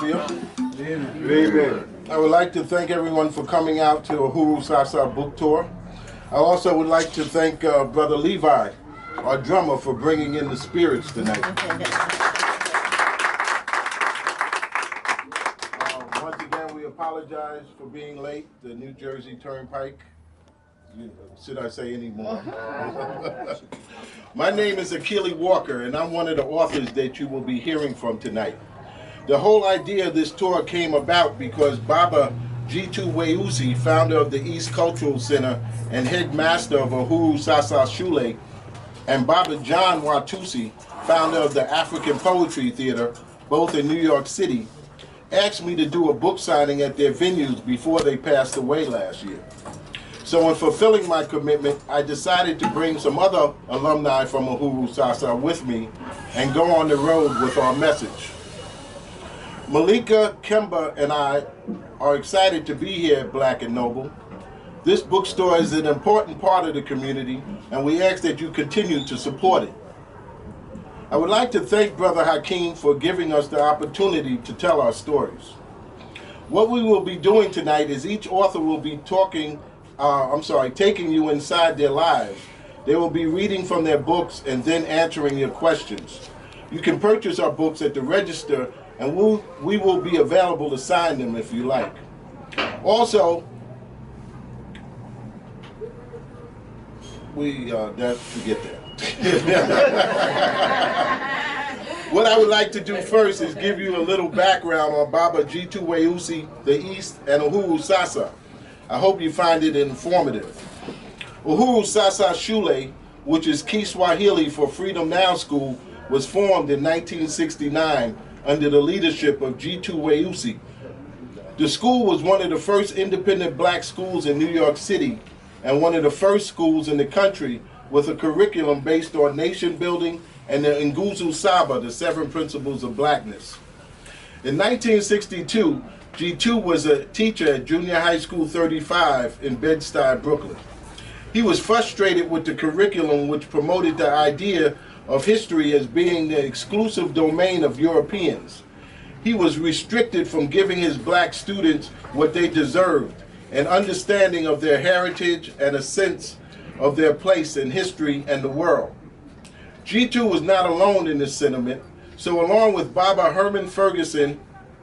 Amen. Amen. I would like to thank everyone for coming out to Uhuru Sasa book tour. I also would like to thank Brother Levi, our drummer, for bringing in the spirits tonight. Once again, we apologize for being late. The New Jersey Turnpike. Should I say any more? My name is Akili Walker, and I'm one of the authors that you will be hearing from tonight. The whole idea of this tour came about because Baba Jitu Weusi, founder of the East Cultural Center and headmaster of Uhuru Sasa Shule, and Baba John Watusi, founder of the African Poetry Theater, both in New York City, asked me to do a book signing at their venues before they passed away last year. So in fulfilling my commitment, I decided to bring some other alumni from Uhuru Sasa with me and go on the road with our message. Malika, Kemba, and I are excited to be here at Black and Noble. This bookstore is an important part of the community, and we ask that you continue to support it. I would like to thank Brother Hakeem for giving us the opportunity to tell our stories. What we will be doing tonight is each author will be taking you inside their lives. They will be reading from their books and then answering your questions. You can purchase our books at the register, and we will be available to sign them if you like. Also, forget that. What I would like to do first is give you a little background on Baba Jitu Weusi, the East, and Uhuru Sasa. I hope you find it informative. Uhuru Sasa Shule, which is Kiswahili for Freedom Now School, was formed in 1969 under the leadership of Jitu Weusi. The school was one of the first independent black schools in New York City and one of the first schools in the country with a curriculum based on nation building and the Nguzo Saba, the 7 principles of blackness. In 1962, Jitu was a teacher at Junior High School 35 in Bed-Stuy, Brooklyn. He was frustrated with the curriculum which promoted the idea of history as being the exclusive domain of Europeans. He was restricted from giving his black students what they deserved, an understanding of their heritage and a sense of their place in history and the world. Jitu was not alone in this sentiment, so along with Baba Herman Ferguson,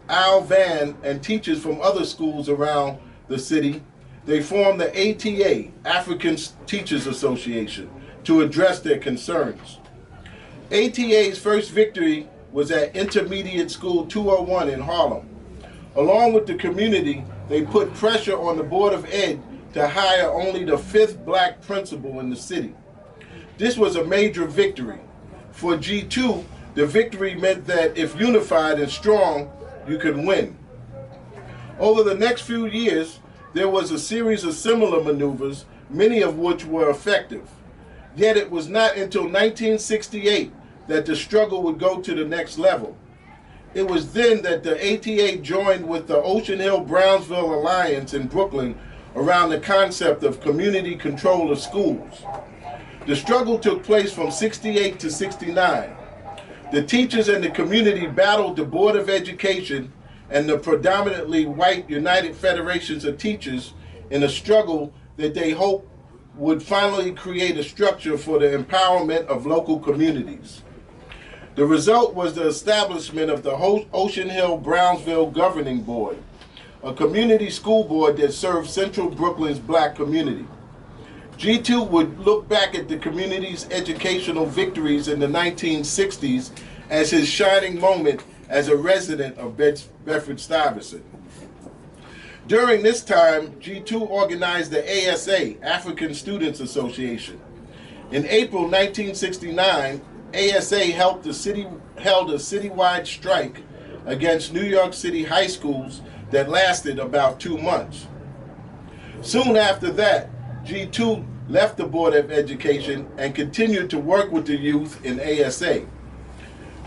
Al Van, and teachers from other schools around the city, they formed the ATA, African Teachers Association, to address their concerns. ATA's first victory was at Intermediate School 201 in Harlem. Along with the community, they put pressure on the Board of Ed to hire only the 5th black principal in the city. This was a major victory. For G2, the victory meant that if unified and strong, you could win. Over the next few years, there was a series of similar maneuvers, many of which were effective. Yet it was not until 1968 that the struggle would go to the next level. It was then that the ATA joined with the Ocean Hill-Brownsville Alliance in Brooklyn around the concept of community control of schools. The struggle took place from 68 to 69. The teachers and the community battled the Board of Education and the predominantly white United Federations of Teachers in a struggle that they hoped would finally create a structure for the empowerment of local communities. The result was the establishment of the Ocean Hill-Brownsville Governing Board, a community school board that served Central Brooklyn's black community. G2 would look back at the community's educational victories in the 1960s as his shining moment as a resident of Bedford-Stuyvesant. During this time, G2 organized the ASA, African Students Association. In April 1969, ASA held a citywide strike against New York City high schools that lasted about 2 months. Soon after that, G2 left the Board of Education and continued to work with the youth in ASA.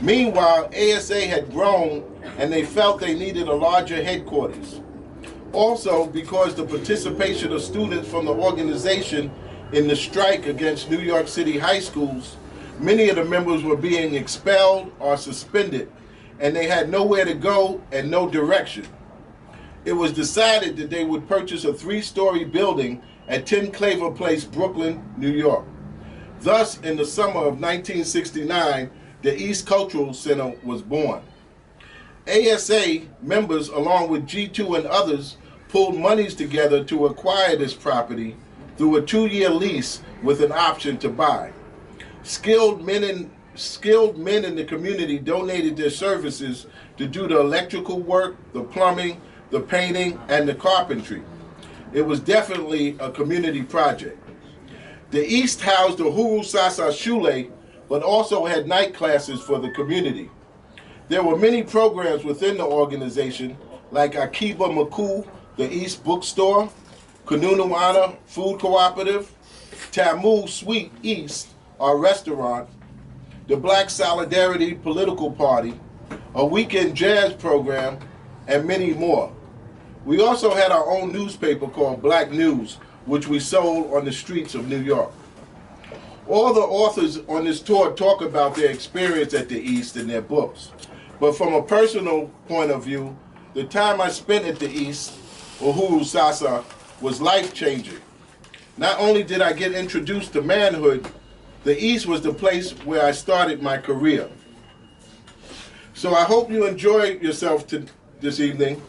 Meanwhile, ASA had grown and they felt they needed a larger headquarters. Also, because the participation of students from the organization in the strike against New York City high schools, many of the members were being expelled or suspended, and they had nowhere to go and no direction. It was decided that they would purchase a 3-story building at 10 Claver Place, Brooklyn, New York. Thus, in the summer of 1969, the East Cultural Center was born. ASA members, along with G2 and others, pulled monies together to acquire this property through a 2-year lease with an option to buy. Skilled men in the community donated their services to do the electrical work, the plumbing, the painting, and the carpentry. It was definitely a community project. The East housed the Uhuru Sasa Shule, but also had night classes for the community. There were many programs within the organization, like Akiba Maku, the East Bookstore, Kununuana Food Cooperative, Tamu Sweet East, our restaurant, the Black Solidarity Political Party, a weekend jazz program, and many more. We also had our own newspaper called Black News, which we sold on the streets of New York. All the authors on this tour talk about their experience at the East in their books. But from a personal point of view, the time I spent at the East, Uhuru Sasa, was life-changing. Not only did I get introduced to manhood, the East was the place where I started my career. So I hope you enjoy yourself this evening.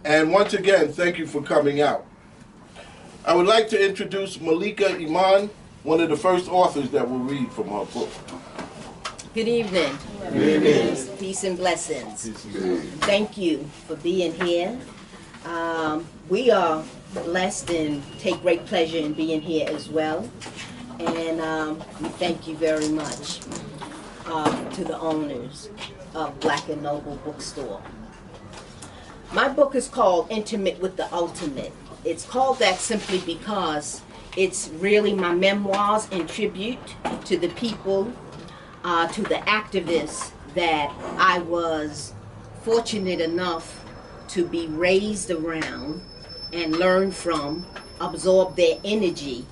And once again, thank you for coming out. I would like to introduce Malika Iman, one of the first authors that will read from her book. Good evening. Good evening. Peace and blessings. Thank you for being here. We are blessed and take great pleasure in being here as well. And we thank you very much to the owners of Black and Noble Bookstore. My book is called Intimate with the Ultimate. It's called that simply because it's really my memoirs in tribute to the people, to the activists that I was fortunate enough to be raised around and learn from, absorb their energy,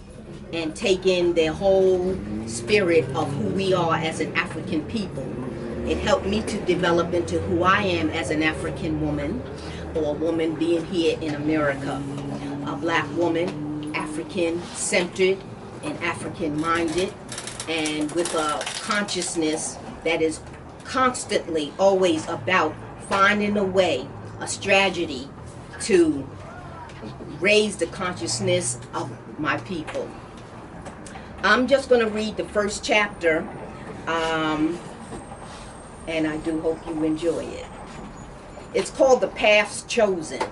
and take in their whole spirit of who we are as an African people. It helped me to develop into who I am as an African woman, or a woman being here in America. A Black woman, African-centered and African-minded, and with a consciousness that is constantly always about finding a way, a strategy to raise the consciousness of my people. I'm just going to read the first chapter, and I do hope you enjoy it. It's called The Paths Chosen.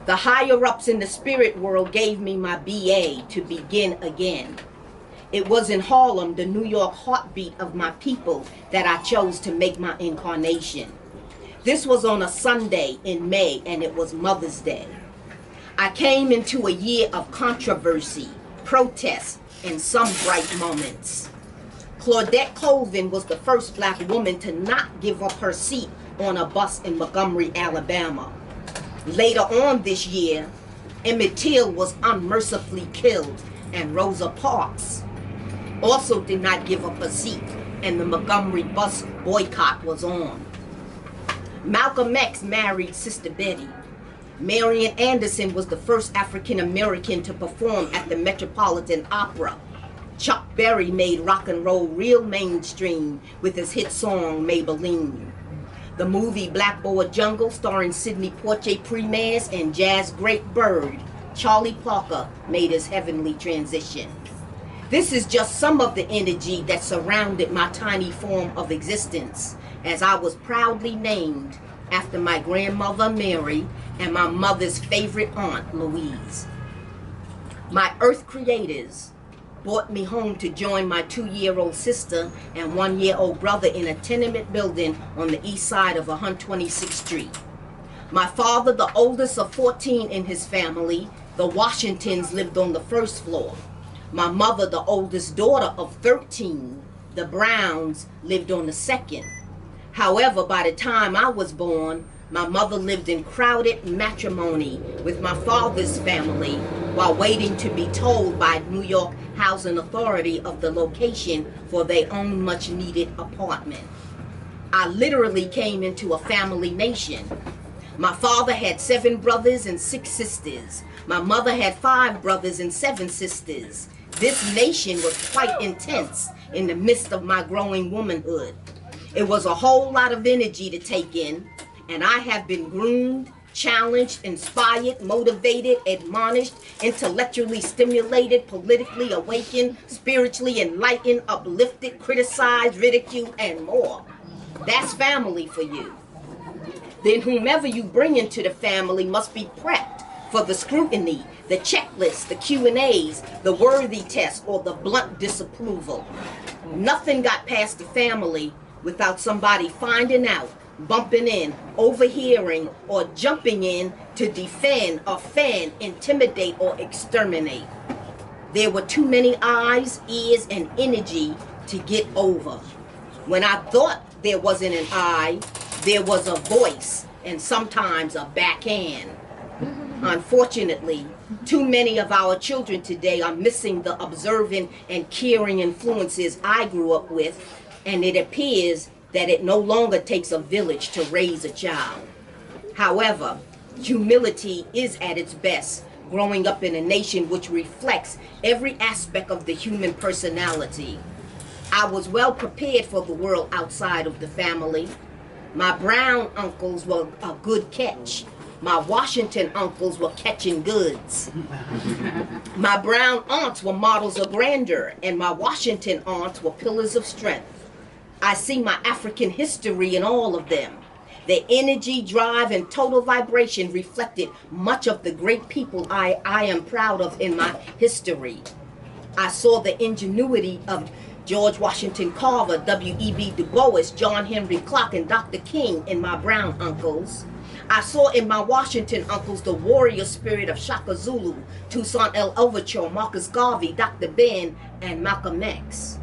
The higher-ups in the spirit world gave me my BA to begin again. It was in Harlem, the New York heartbeat of my people, that I chose to make my incarnation. This was on a Sunday in May, and it was Mother's Day. I came into a year of controversy, protests, and some bright moments. Claudette Colvin was the first Black woman to not give up her seat on a bus in Montgomery, Alabama. Later on this year, Emmett Till was unmercifully killed, and Rosa Parks also did not give up her seat, and the Montgomery bus boycott was on. Malcolm X married Sister Betty. Marian Anderson was the first African American to perform at the Metropolitan Opera. Chuck Berry made rock and roll real mainstream with his hit song Maybelline. The movie Blackboard Jungle, starring Sidney Poitier Primaires and jazz great Bird, Charlie Parker made his heavenly transition. This is just some of the energy that surrounded my tiny form of existence, as I was proudly named after my grandmother Mary and my mother's favorite aunt Louise. My earth creators brought me home to join my 2-year-old sister and 1-year-old brother in a tenement building on the east side of 126th Street. My father, the oldest of 14 in his family, the Washingtons, lived on the first floor. My mother, the oldest daughter of 13, the Browns, lived on the second. However, by the time I was born, My mother lived in crowded matrimony with my father's family while waiting to be told by New York Housing Authority of the location for their own much-needed apartment. I literally came into a family nation. My father had 7 brothers and 6 sisters. My mother had 5 brothers and 7 sisters. This nation was quite intense in the midst of my growing womanhood. It was a whole lot of energy to take in, and I have been groomed, challenged, inspired, motivated, admonished, intellectually stimulated, politically awakened, spiritually enlightened, uplifted, criticized, ridiculed, and more. That's family for you. Then whomever you bring into the family must be prepped for the scrutiny, the checklist, the Q&As, the worthy test, or the blunt disapproval. Nothing got past the family without somebody finding out, bumping in, overhearing, or jumping in to defend, offend, intimidate, or exterminate. There were too many eyes, ears, and energy to get over. When I thought there wasn't an eye, there was a voice, and sometimes a backhand. Unfortunately, too many of our children today are missing the observant and caring influences I grew up with, and it appears that it no longer takes a village to raise a child. However, humility is at its best, growing up in a nation which reflects every aspect of the human personality. I was well prepared for the world outside of the family. My brown uncles were a good catch. My Washington uncles were catching goods. My brown aunts were models of grandeur, and my Washington aunts were pillars of strength. I see my African history in all of them. Their energy, drive, and total vibration reflected much of the great people I am proud of in my history. I saw the ingenuity of George Washington Carver, W.E.B. Du Bois, John Henry Clark, and Dr. King in my brown uncles. I saw in my Washington uncles the warrior spirit of Shaka Zulu, Toussaint L. Overture, Marcus Garvey, Dr. Ben, and Malcolm X.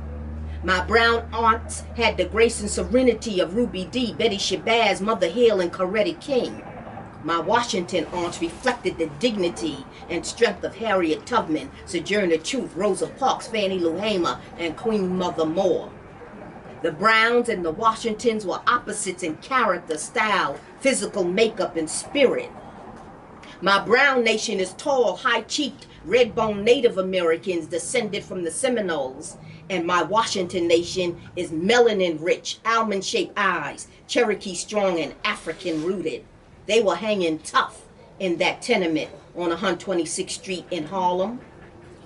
My brown aunts had the grace and serenity of Ruby Dee, Betty Shabazz, Mother Hill, and Coretta King. My Washington aunts reflected the dignity and strength of Harriet Tubman, Sojourner Truth, Rosa Parks, Fannie Lou Hamer, and Queen Mother Moore. The Browns and the Washingtons were opposites in character, style, physical makeup, and spirit. My brown nation is tall, high-cheeked, red-boned Native Americans descended from the Seminoles, and my Washington nation is melanin-rich, almond-shaped eyes, Cherokee strong, and African-rooted. They were hanging tough in that tenement on 126th Street in Harlem.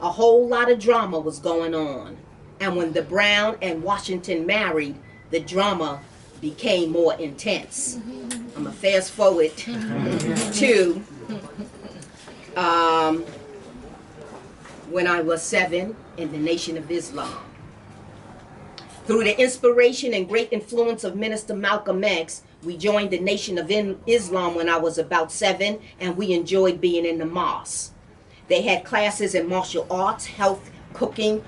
A whole lot of drama was going on. And when the Brown and Washington married, the drama became more intense. I'm going to fast forward to when I was 7 in the Nation of Islam. Through the inspiration and great influence of Minister Malcolm X, we joined the Nation of Islam when I was about 7, and we enjoyed being in the mosque. They had classes in martial arts, health, cooking,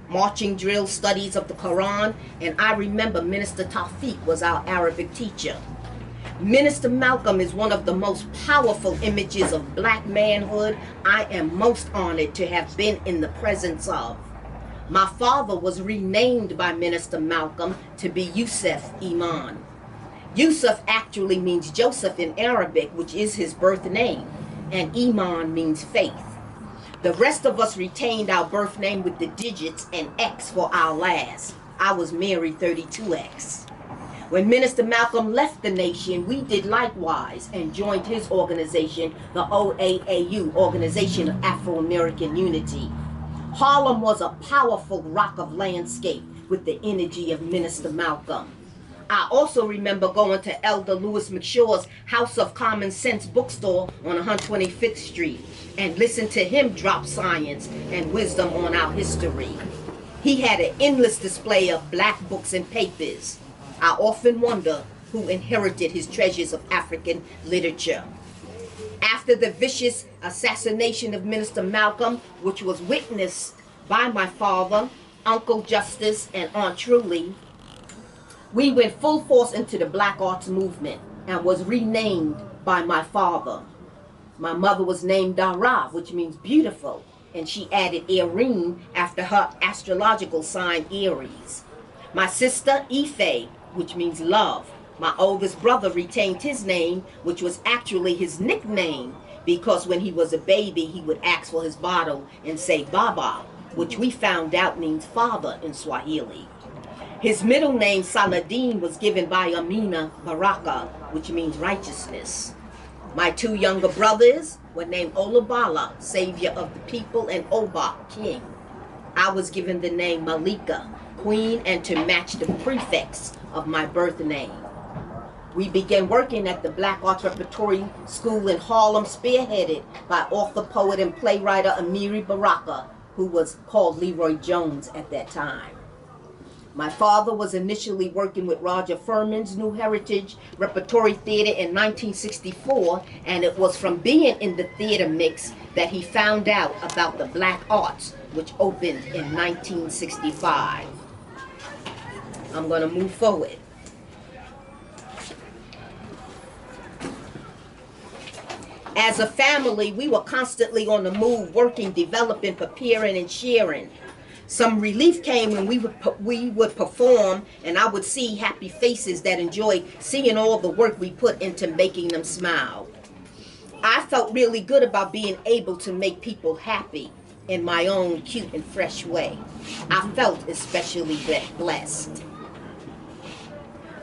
marching drills, studies of the Quran, and I remember Minister Tawfiq was our Arabic teacher. Minister Malcolm is one of the most powerful images of black manhood I am most honored to have been in the presence of. My father was renamed by Minister Malcolm to be Yusuf Iman. Yusuf actually means Joseph in Arabic, which is his birth name, and Iman means faith. The rest of us retained our birth name with the digits and X for our last. I was Mary 32X. When Minister Malcolm left the nation, we did likewise and joined his organization, the OAAU, Organization of Afro-American Unity. Harlem was a powerful rock of landscape with the energy of Minister Malcolm. I also remember going to Elder Louis McShaw's House of Common Sense bookstore on 125th Street and listen to him drop science and wisdom on our history. He had an endless display of black books and papers. I often wonder who inherited his treasures of African literature. After the vicious assassination of Minister Malcolm, which was witnessed by my father, Uncle Justice, and Aunt Truly, we went full force into the Black Arts movement. and was renamed by my father. My mother was named Dara, which means beautiful, and she added Erin after her astrological sign Aries. My sister Ife, which means love. My oldest brother retained his name, which was actually his nickname, because when he was a baby, he would ask for his bottle and say Baba, which we found out means father in Swahili. His middle name, Saladin, was given by Amina Baraka, which means righteousness. My two younger brothers were named Olabala, savior of the people, and Oba, king. I was given the name Malika, queen, and to match the prefix of my birth name. We began working at the Black Arts Repertory School in Harlem, spearheaded by author, poet, and playwright Amiri Baraka, who was called Leroy Jones at that time. My father was initially working with Roger Furman's New Heritage Repertory Theater in 1964, and it was from being in the theater mix that he found out about the Black Arts, which opened in 1965. I'm going to move forward. As a family, we were constantly on the move, working, developing, preparing, and sharing. Some relief came when we would perform, and I would see happy faces that enjoyed seeing all the work we put into making them smile. I felt really good about being able to make people happy in my own cute and fresh way. I felt especially blessed.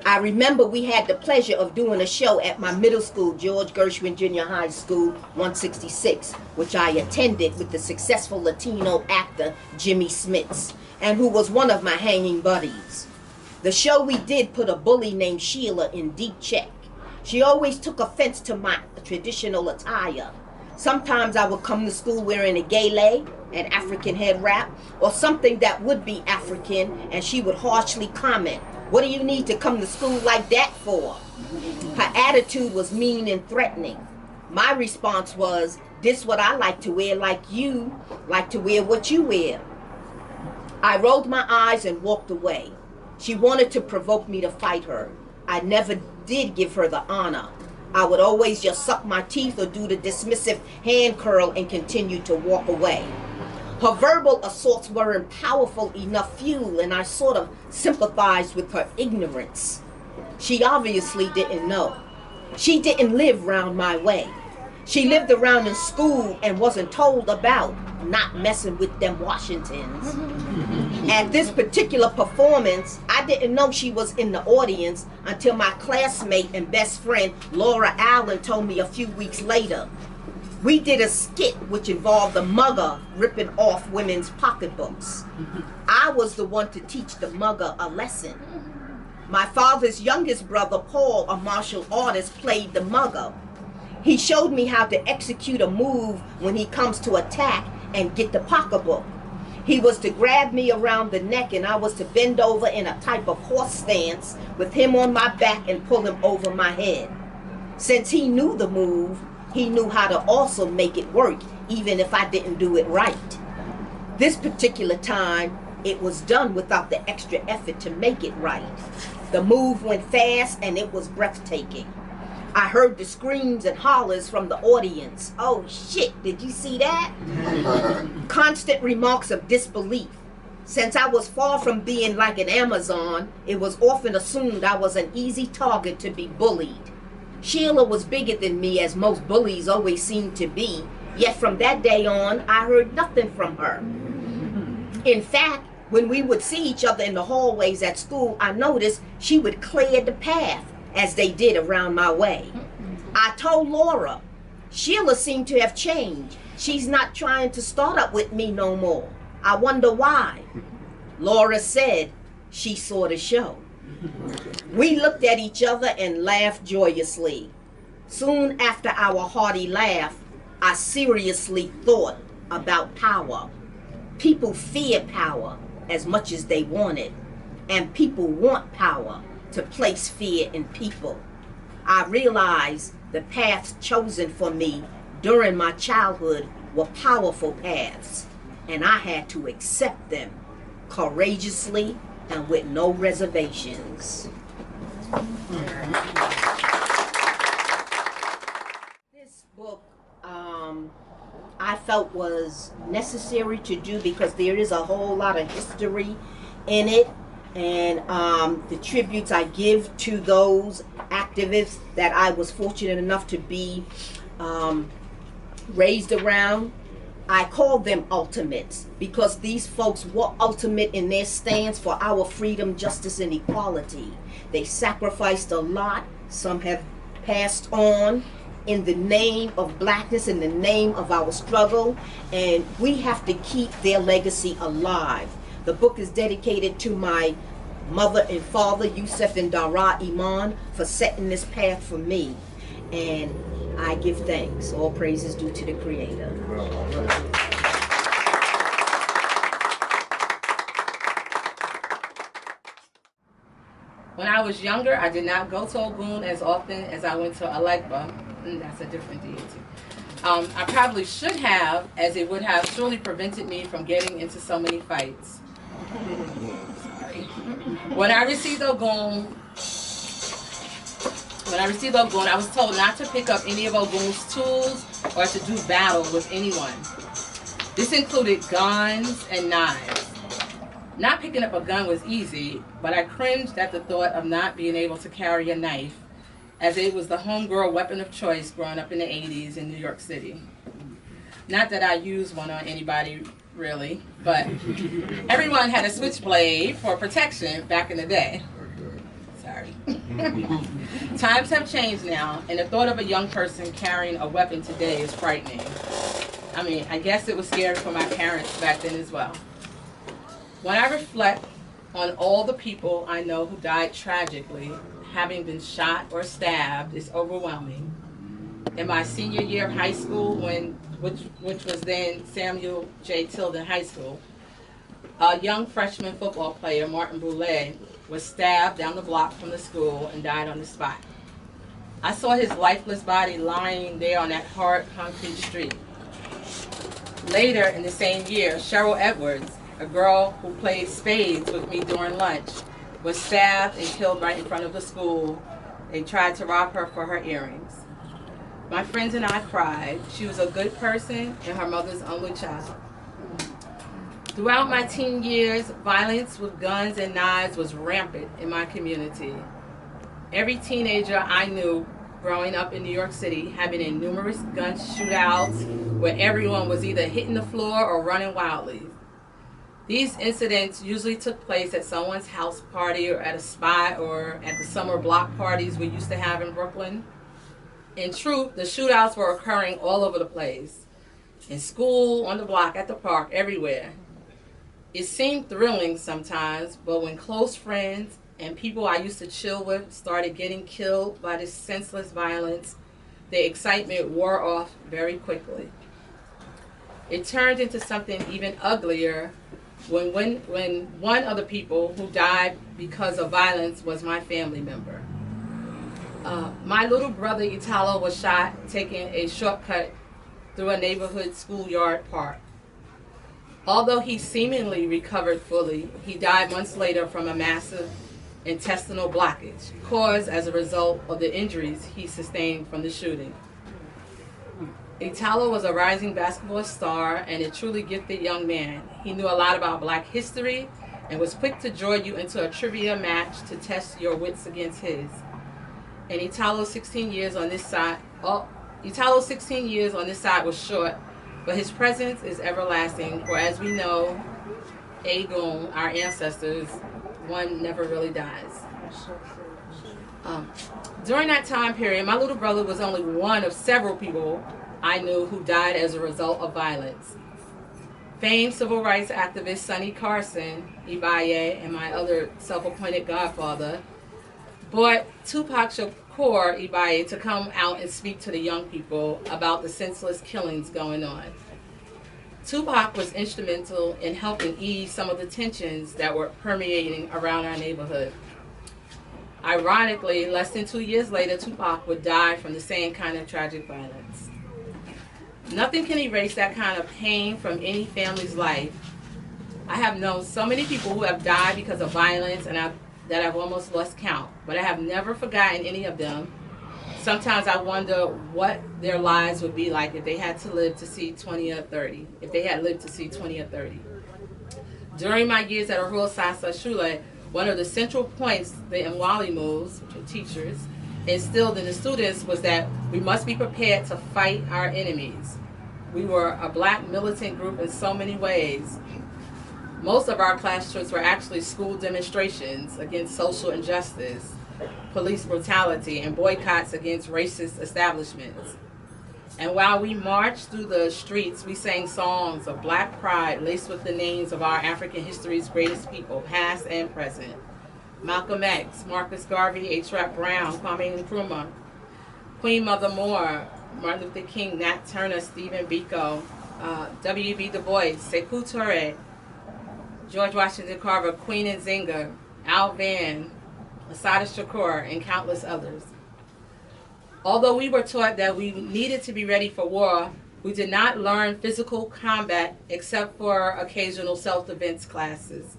I remember we had the pleasure of doing a show at my middle school, George Gershwin Junior High School, 166, which I attended with the successful Latino actor Jimmy Smits, and who was one of my hanging buddies. The show we did put a bully named Sheila in deep check. She always took offense to my traditional attire. Sometimes I would come to school wearing a gele, an African head wrap, or something that would be African, and she would harshly comment, "What do you need to come to school like that for?" Her attitude was mean and threatening. My response was, "This what I like to wear, like you like to wear what you wear." I rolled my eyes and walked away. She wanted to provoke me to fight her. I never did give her the honor. I would always just suck my teeth or do the dismissive hand curl and continue to walk away. Her verbal assaults weren't powerful enough fuel, and I sort of sympathized with her ignorance. She obviously didn't know. She didn't live round my way. She lived around in school and wasn't told about not messing with them Washingtons. At this particular performance, I didn't know she was in the audience until my classmate and best friend, Laura Allen, told me a few weeks later. We did a skit which involved the mugger ripping off women's pocketbooks. I was the one to teach the mugger a lesson. My father's youngest brother, Paul, a martial artist, played the mugger. He showed me how to execute a move when he comes to attack and get the pocketbook. He was to grab me around the neck, and I was to bend over in a type of horse stance with him on my back and pull him over my head. Since he knew the move, he knew how to also make it work, even if I didn't do it right. This particular time, it was done without the extra effort to make it right. The move went fast and it was breathtaking. I heard the screams and hollers from the audience. "Oh shit, did you see that?" Constant remarks of disbelief. Since I was far from being like an Amazon, it was often assumed I was an easy target to be bullied. Sheila was bigger than me, as most bullies always seem to be, yet from that day on, I heard nothing from her. In fact, when we would see each other in the hallways at school, I noticed she would clear the path, as they did around my way. I told Laura, "Sheila seemed to have changed. She's not trying to start up with me no more. I wonder why." Laura said she saw the show. We looked at each other and laughed joyously. Soon after our hearty laugh, I seriously thought about power. People fear power as much as they want it, and people want power to place fear in people. I realized the paths chosen for me during my childhood were powerful paths, and I had to accept them courageously and with no reservations. felt was necessary to do because there is a whole lot of history in it. And the tributes I give to those activists that I was fortunate enough to be raised around, I call them ultimates because these folks were ultimate in their stance for our freedom, justice, and equality. They sacrificed a lot. Some have passed on in the name of blackness, in the name of our struggle, and we have to keep their legacy alive. The book is dedicated to my mother and father, Yusuf and Dara Iman, for setting this path for me. And I give thanks. All praises due to the Creator. When I was younger, I did not go to Ogun as often as I went to Alegba. That's a different deity. I probably should have, as it would have surely prevented me from getting into so many fights. Sorry. When I received Ogun, I was told not to pick up any of Ogun's tools or to do battle with anyone. This included guns and knives. Not picking up a gun was easy, but I cringed at the thought of not being able to carry a knife, as it was the homegirl weapon of choice growing up in the 80s in New York City. Not that I used one on anybody, really, but everyone had a switchblade for protection back in the day. Sorry. Times have changed now, and the thought of a young person carrying a weapon today is frightening. I mean, I guess it was scary for my parents back then as well. When I reflect on all the people I know who died tragically, having been shot or stabbed, is overwhelming. In my senior year of high school, which was then Samuel J. Tilden High School, a young freshman football player, Martin Boulay, was stabbed down the block from the school and died on the spot. I saw his lifeless body lying there on that hard concrete street. Later in the same year, Cheryl Edwards, a girl who played spades with me during lunch, was stabbed and killed right in front of the school. They tried to rob her for her earrings. My friends and I cried. She was a good person and her mother's only child. Throughout my teen years, violence with guns and knives was rampant in my community. Every teenager I knew growing up in New York City had been in numerous gun shootouts where everyone was either hitting the floor or running wildly. These incidents usually took place at someone's house party or at a spot or at the summer block parties we used to have in Brooklyn. In truth, the shootouts were occurring all over the place. In school, on the block, at the park, everywhere. It seemed thrilling sometimes, but when close friends and people I used to chill with started getting killed by this senseless violence, the excitement wore off very quickly. It turned into something even uglier when one of the people who died because of violence was my family member. My little brother Italo was shot taking a shortcut through a neighborhood schoolyard park. Although he seemingly recovered fully, he died months later from a massive intestinal blockage caused as a result of the injuries he sustained from the shooting. Italo was a rising basketball star and a truly gifted young man. He knew a lot about Black history and was quick to draw you into a trivia match to test your wits against his. And Italo's 16 years on this side was short, but his presence is everlasting, for as we know, Egun, our ancestors, one never really dies. During that time period, my little brother was only one of several people I knew who died as a result of violence. Famed civil rights activist Sonny Carson, Ibaye, and my other self-appointed godfather, brought Tupac Shakur Ibaye to come out and speak to the young people about the senseless killings going on. Tupac was instrumental in helping ease some of the tensions that were permeating around our neighborhood. Ironically, less than 2 years later, Tupac would die from the same kind of tragic violence. Nothing can erase that kind of pain from any family's life. I have known so many people who have died because of violence and that I've almost lost count, but I have never forgotten any of them. sometimes I wonder what their lives would be like if they had to live to see 20 or 30, if they had lived to see 20 or 30. During my years at Uhuru Sasa Shule, one of the central points the Mwalimus, which are teachers, instilled in the students was that we must be prepared to fight our enemies. We were a black militant group in so many ways. Most of our class trips were actually school demonstrations against social injustice, police brutality, and boycotts against racist establishments. And while we marched through the streets, we sang songs of black pride laced with the names of our African history's greatest people, past and present. Malcolm X, Marcus Garvey, H. Rap Brown, Kwame Nkrumah, Queen Mother Moore, Martin Luther King, Nat Turner, Stephen Biko, W.B. Du Bois, Sekou Touré, George Washington Carver, Queen Nzinga, Al Van, Assata Shakur, and countless others. Although we were taught that we needed to be ready for war, we did not learn physical combat except for occasional self-defense classes.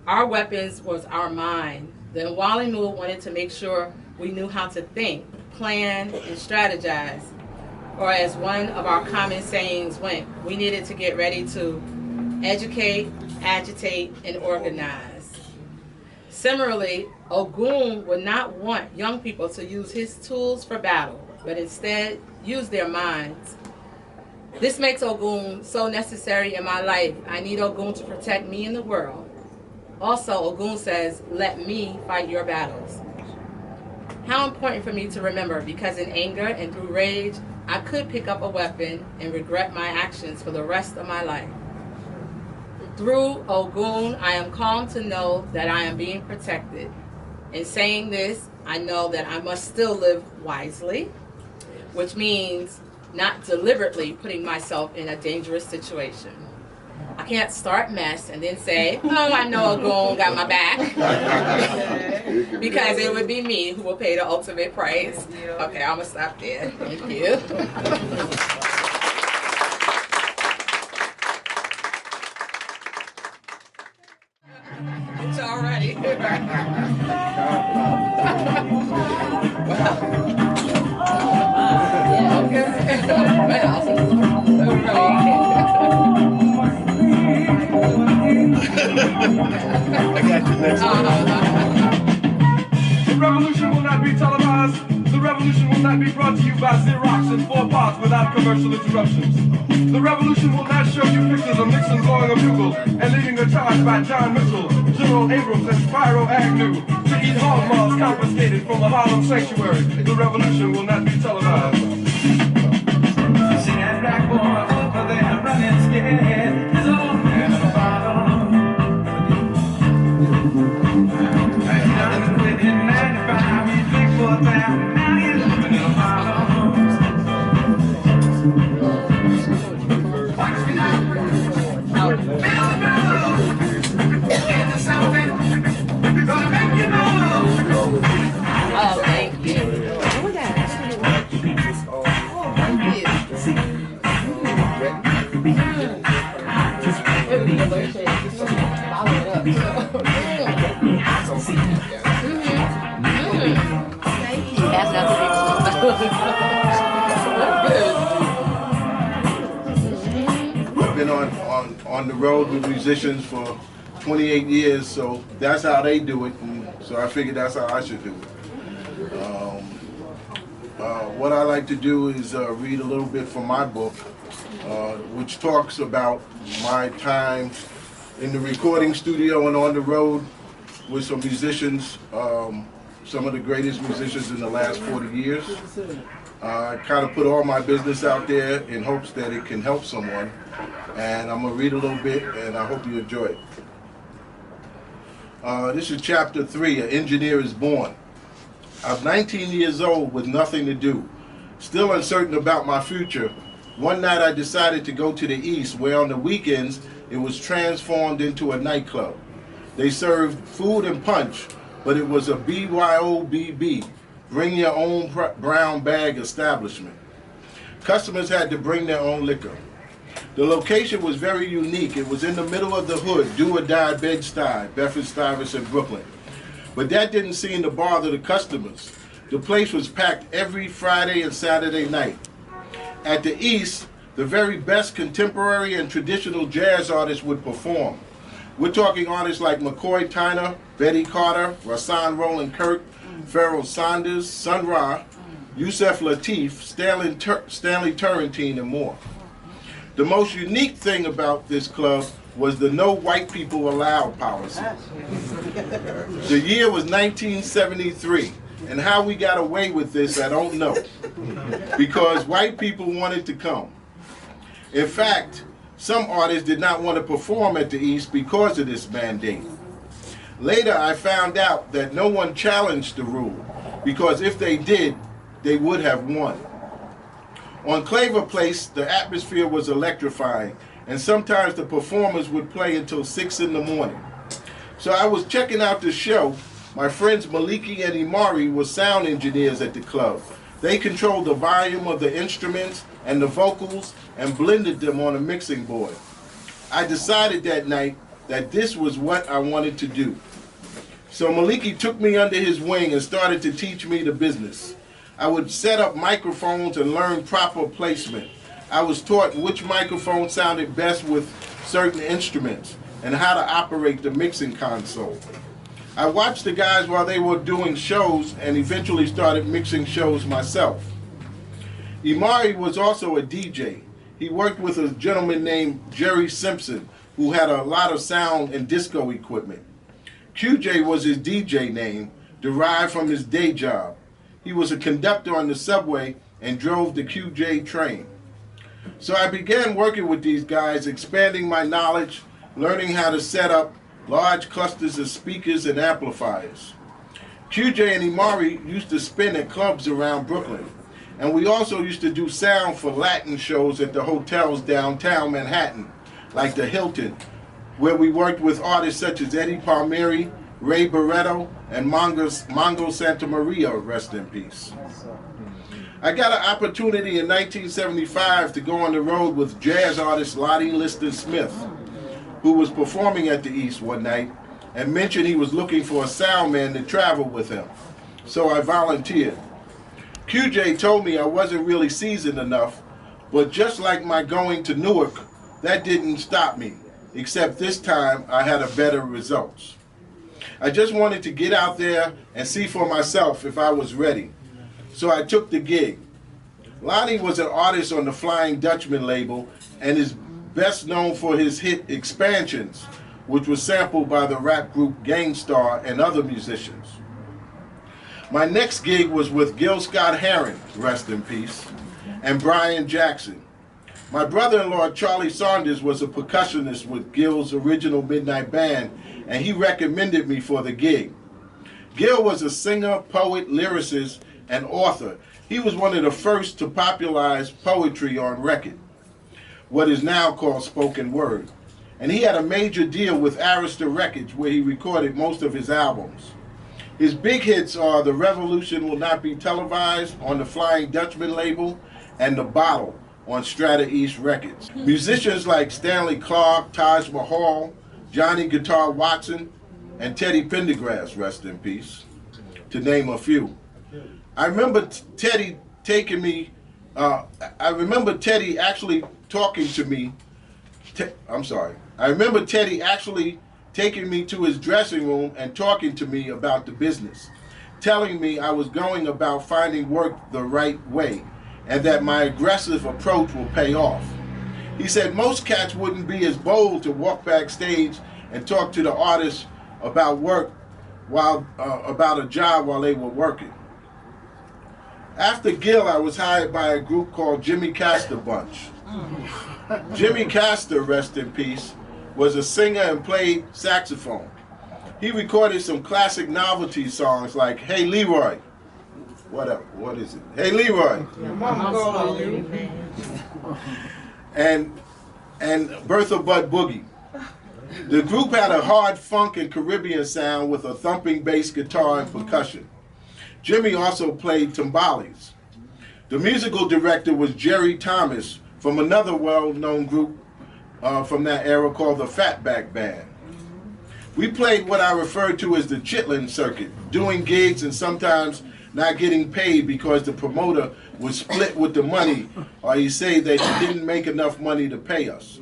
Our weapons was our mind. The Mwalimu wanted to make sure we knew how to think, plan, and strategize. Or as one of our common sayings went, we needed to get ready to educate, agitate, and organize. Similarly, Ogun would not want young people to use his tools for battle, but instead use their minds. This makes Ogun so necessary in my life. I need Ogun to protect me in the world. Also, Ogun says, let me fight your battles. How important for me to remember, because in anger and through rage, I could pick up a weapon and regret my actions for the rest of my life. Through Ogun, I am calm to know that I am being protected. In saying this, I know that I must still live wisely, which means not deliberately putting myself in a dangerous situation. I can't start mess and then say, oh, I know Ogun got my back. Because it would be me who will pay the ultimate price. Okay, I'm going to stop there. Thank you. It's all right. I got you next The revolution will not be televised. The revolution will not be brought to you by Xerox in 4 parts without commercial interruptions. The revolution will not show you pictures of Nixon blowing a bugle and leading a charge by John Mitchell, General Abrams, and Spyro Agnew to eat hog maws confiscated from a Harlem sanctuary. The revolution will not be televised. See that black boy over there running scared. His old man in a bottle. In 95, he drink for 1,000. Now he's living in a bottle. Oh, thank you. Oh, thank you. I've been on the road with musicians for 28 years, so that's how they do it, and so I figured that's how I should do it. What I like to do is read a little bit from my book, which talks about my time in the recording studio and on the road with some musicians, some of the greatest musicians in the last 40 years. I kind of put all my business out there in hopes that it can help someone, and I'm going to read a little bit, and I hope you enjoy it. This is chapter 3, An Engineer is Born. I'm 19 years old with nothing to do. Still uncertain about my future, one night I decided to go to the east, where on the weekends it was transformed into a nightclub. They served food and punch, but it was a BYOBB, bring your own brown bag establishment. Customers had to bring their own liquor. The location was very unique. It was in the middle of the hood, do or die Bed-Stuy, Bedford Stuyvesant, Brooklyn. But that didn't seem to bother the customers. The place was packed every Friday and Saturday night. At the East, the very best contemporary and traditional jazz artists would perform. We're talking artists like McCoy Tyner, Betty Carter, Rahsaan Roland Kirk, Pharoah Sanders, Sun Ra, Yusef Lateef, Stanley Turrentine, and more. The most unique thing about this club was the no white people allowed policy. The year was 1973, and how we got away with this, I don't know, because white people wanted to come. In fact, some artists did not want to perform at the East because of this mandate. Later, I found out that no one challenged the rule, because if they did, they would have won. On Claver Place, the atmosphere was electrifying, and sometimes the performers would play until 6 in the morning. So I was checking out the show. My friends Maliki and Imari were sound engineers at the club. They controlled the volume of the instruments and the vocals and blended them on a mixing board. I decided that night that this was what I wanted to do. So Maliki took me under his wing and started to teach me the business. I would set up microphones and learn proper placement. I was taught which microphone sounded best with certain instruments and how to operate the mixing console. I watched the guys while they were doing shows and eventually started mixing shows myself. Imari was also a DJ. He worked with a gentleman named Jerry Simpson, who had a lot of sound and disco equipment. QJ was his DJ name, derived from his day job. He was a conductor on the subway and drove the QJ train. So I began working with these guys, expanding my knowledge, learning how to set up large clusters of speakers and amplifiers. QJ and Imari used to spin at clubs around Brooklyn, and we also used to do sound for Latin shows at the hotels downtown Manhattan, like the Hilton, where we worked with artists such as Eddie Palmieri, Ray Barretto, and Mongo Santa Maria, rest in peace. I got an opportunity in 1975 to go on the road with jazz artist Lonnie Liston Smith, who was performing at the East one night and mentioned he was looking for a sound man to travel with him. So I volunteered. QJ told me I wasn't really seasoned enough, but just like my going to Newark, that didn't stop me, except this time I had a better results. I just wanted to get out there and see for myself if I was ready. So I took the gig. Lonnie was an artist on the Flying Dutchman label and is best known for his hit Expansions, which was sampled by the rap group Gangstar and other musicians. My next gig was with Gil Scott-Heron, rest in peace, and Brian Jackson. My brother-in-law Charlie Saunders was a percussionist with Gil's original Midnight Band, and he recommended me for the gig. Gil was a singer, poet, lyricist, and author. He was one of the first to popularize poetry on record, what is now called spoken word. And he had a major deal with Arista Records, where he recorded most of his albums. His big hits are The Revolution Will Not Be Televised on the Flying Dutchman label and The Bottle on Strata East Records. Musicians like Stanley Clarke, Taj Mahal, Johnny Guitar Watson, and Teddy Pendergrass, rest in peace, to name a few. I remember Teddy taking me, I remember Teddy actually talking to me, I remember Teddy actually taking me to his dressing room and talking to me about the business, telling me I was going about finding work the right way and that my aggressive approach will pay off. He said most cats wouldn't be as bold to walk backstage and talk to the artists about work about a job while they were working. After Gil, I was hired by a group called Jimmy Castor Bunch. Jimmy Castor, rest in peace, was a singer and played saxophone. He recorded some classic novelty songs like Hey Leroy. What is it? Hey Leroy. And Bertha Butt Boogie. The group had a hard funk and Caribbean sound with a thumping bass guitar and percussion. Jimmy also played timbales. The musical director was Jerry Thomas from another well-known group from that era called the Fatback Band. We played what I refer to as the Chitlin circuit, doing gigs and sometimes not getting paid because the promoter was split with the money, or he said that he didn't make enough money to pay us.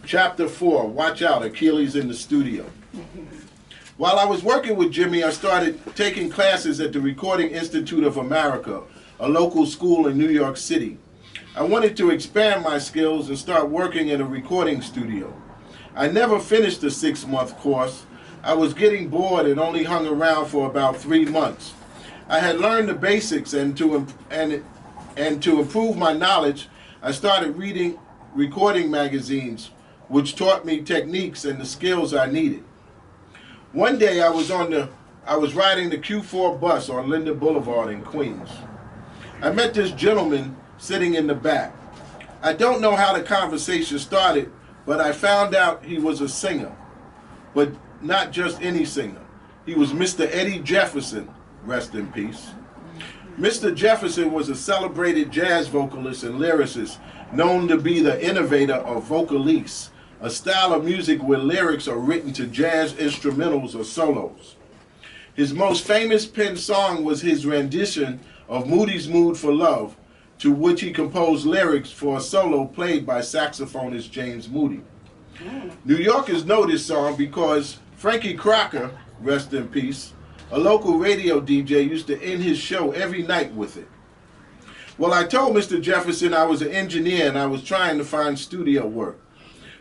Chapter 4, watch out, Achilles in the studio. While I was working with Jimmy, I started taking classes at the Recording Institute of America, a local school in New York City. I wanted to expand my skills and start working in a recording studio. I never finished the 6-month course. I was getting bored and only hung around for about 3 months. I had learned the basics, and to improve my knowledge, I started reading recording magazines, which taught me techniques and the skills I needed. One day I was riding the Q4 bus on Linden Boulevard in Queens. I met this gentleman sitting in the back. I don't know how the conversation started, but I found out he was a singer, but not just any singer. He was Mr. Eddie Jefferson, rest in peace. Mr. Jefferson was a celebrated jazz vocalist and lyricist, known to be the innovator of vocalese, a style of music where lyrics are written to jazz instrumentals or solos. His most famous penned song was his rendition of Moody's Mood for Love, to which he composed lyrics for a solo played by saxophonist James Moody. New Yorkers know this song because Frankie Crocker, rest in peace, a local radio DJ, used to end his show every night with it. Well, I told Mr. Jefferson I was an engineer and I was trying to find studio work.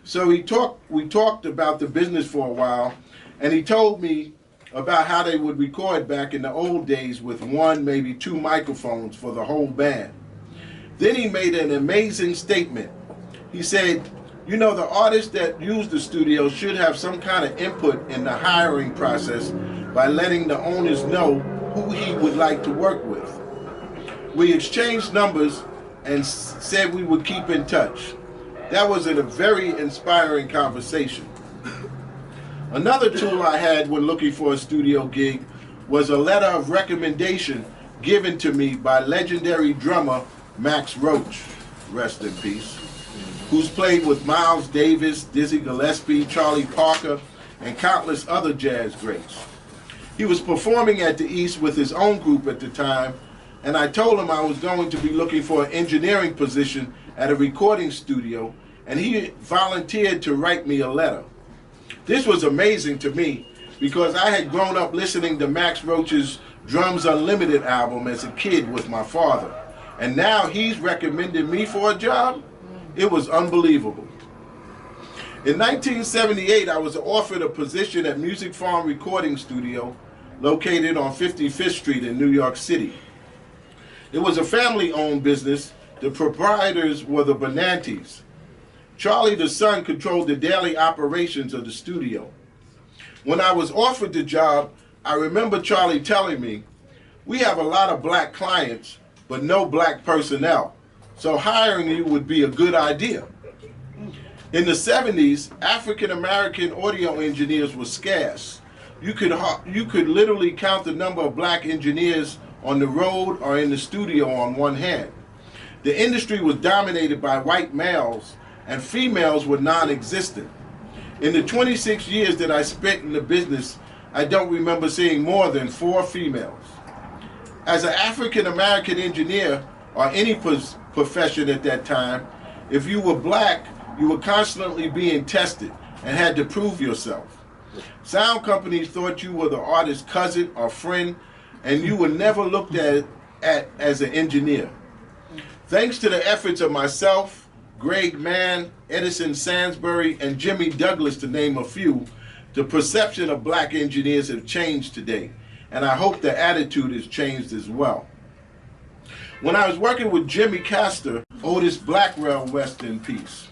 So we talked about the business for a while, and he told me about how they would record back in the old days with 1, maybe 2 microphones for the whole band. Then he made an amazing statement. He said, you know, the artists that use the studio should have some kind of input in the hiring process by letting the owners know who he would like to work with. We exchanged numbers and said we would keep in touch. That was a very inspiring conversation. Another tool I had when looking for a studio gig was a letter of recommendation given to me by legendary drummer Max Roach, rest in peace, who's played with Miles Davis, Dizzy Gillespie, Charlie Parker, and countless other jazz greats. He was performing at the East with his own group at the time, and I told him I was going to be looking for an engineering position at a recording studio, and he volunteered to write me a letter. This was amazing to me because I had grown up listening to Max Roach's Drums Unlimited album as a kid with my father, and now he's recommended me for a job. It was unbelievable. In 1978, I was offered a position at Music Farm Recording Studio located on 55th Street in New York City. It was a family-owned business. The proprietors were the Benantes. Charlie, the son, controlled the daily operations of the studio. When I was offered the job, I remember Charlie telling me, we have a lot of black clients, but no black personnel, so hiring you would be a good idea. In the 70s, African-American audio engineers were scarce. You could literally count the number of black engineers on the road or in the studio on one hand. The industry was dominated by white males, and females were non-existent. In the 26 years that I spent in the business, I don't remember seeing more than 4 females. As an African-American engineer, or any profession at that time, if you were black, you were constantly being tested and had to prove yourself. Sound companies thought you were the artist's cousin or friend, and you were never looked at as an engineer. Thanks to the efforts of myself, Greg Mann, Edison Sansbury, and Jimmy Douglas, to name a few, the perception of black engineers have changed today, and I hope the attitude has changed as well. When I was working with Jimmy Castor, Otis Blackwell, rest in peace.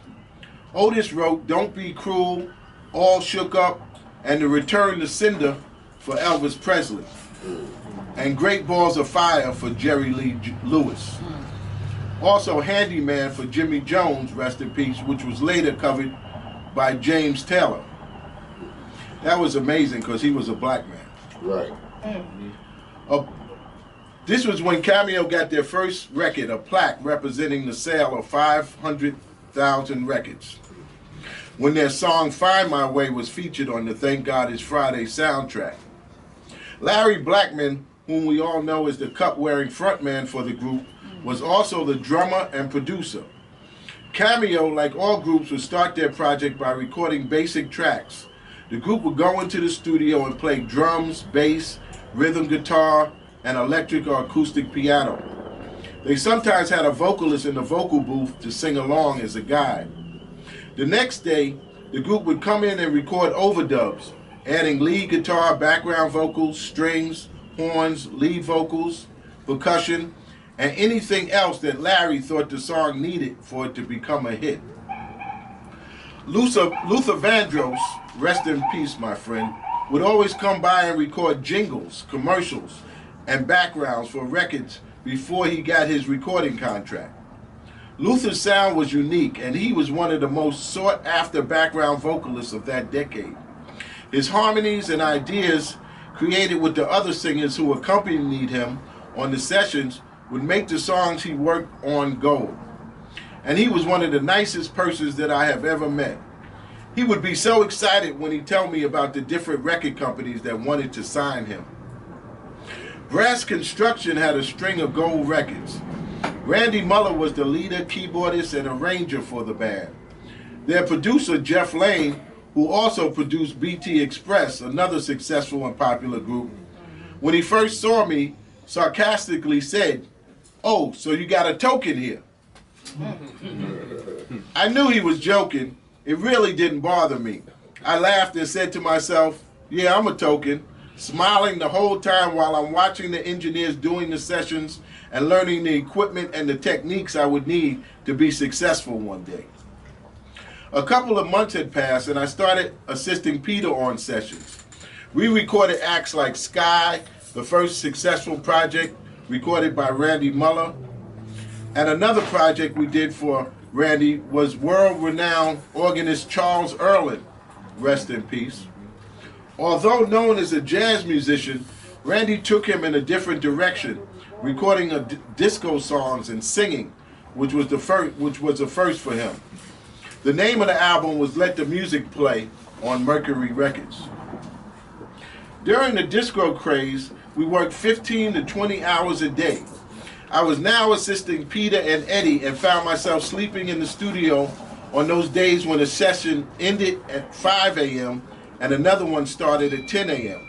Otis wrote Don't Be Cruel, All Shook Up, and The Return to Cinder for Elvis Presley, and Great Balls of Fire for Jerry Lee Lewis. Also Handyman for Jimmy Jones, rest in peace, which was later covered by James Taylor. That was amazing because he was a black man. Right. This was when Cameo got their first record, a plaque representing the sale of 500,000 records. When their song Find My Way was featured on the Thank God It's Friday soundtrack. Larry Blackman whom we all know as the cup-wearing frontman for the group, was also the drummer and producer. Cameo, like all groups, would start their project by recording basic tracks. The group would go into the studio and play drums, bass, rhythm guitar, and electric or acoustic piano. They sometimes had a vocalist in the vocal booth to sing along as a guide. The next day, the group would come in and record overdubs, adding lead guitar, background vocals, strings, horns, lead vocals, percussion, and anything else that Larry thought the song needed for it to become a hit. Luther Vandross, rest in peace, my friend, would always come by and record jingles, commercials, and backgrounds for records before he got his recording contract. Luther's sound was unique, and he was one of the most sought-after background vocalists of that decade. His harmonies and ideas, created with the other singers who accompanied him on the sessions, would make the songs he worked on gold. And he was one of the nicest persons that I have ever met. He would be so excited when he told me about the different record companies that wanted to sign him. Brass Construction had a string of gold records. Randy Muller was the leader, keyboardist, and arranger for the band. Their producer, Jeff Lane, who also produced BT Express, another successful and popular group, when he first saw me, sarcastically said, "Oh, so you got a token here." I knew he was joking. It really didn't bother me. I laughed and said to myself, "Yeah, I'm a token," smiling the whole time while I'm watching the engineers doing the sessions and learning the equipment and the techniques I would need to be successful one day. A couple of months had passed and I started assisting Peter on sessions. We recorded acts like Sky, the first successful project recorded by Randy Muller, and another project we did for Randy was world-renowned organist Charles Earlin, rest in peace. Although known as a jazz musician, Randy took him in a different direction, recording disco songs and singing, which was a first for him. The name of the album was Let the Music Play on Mercury Records. During the disco craze, we worked 15 to 20 hours a day. I was now assisting Peter and Eddie and found myself sleeping in the studio on those days when a session ended at 5 a.m. and another one started at 10 a.m.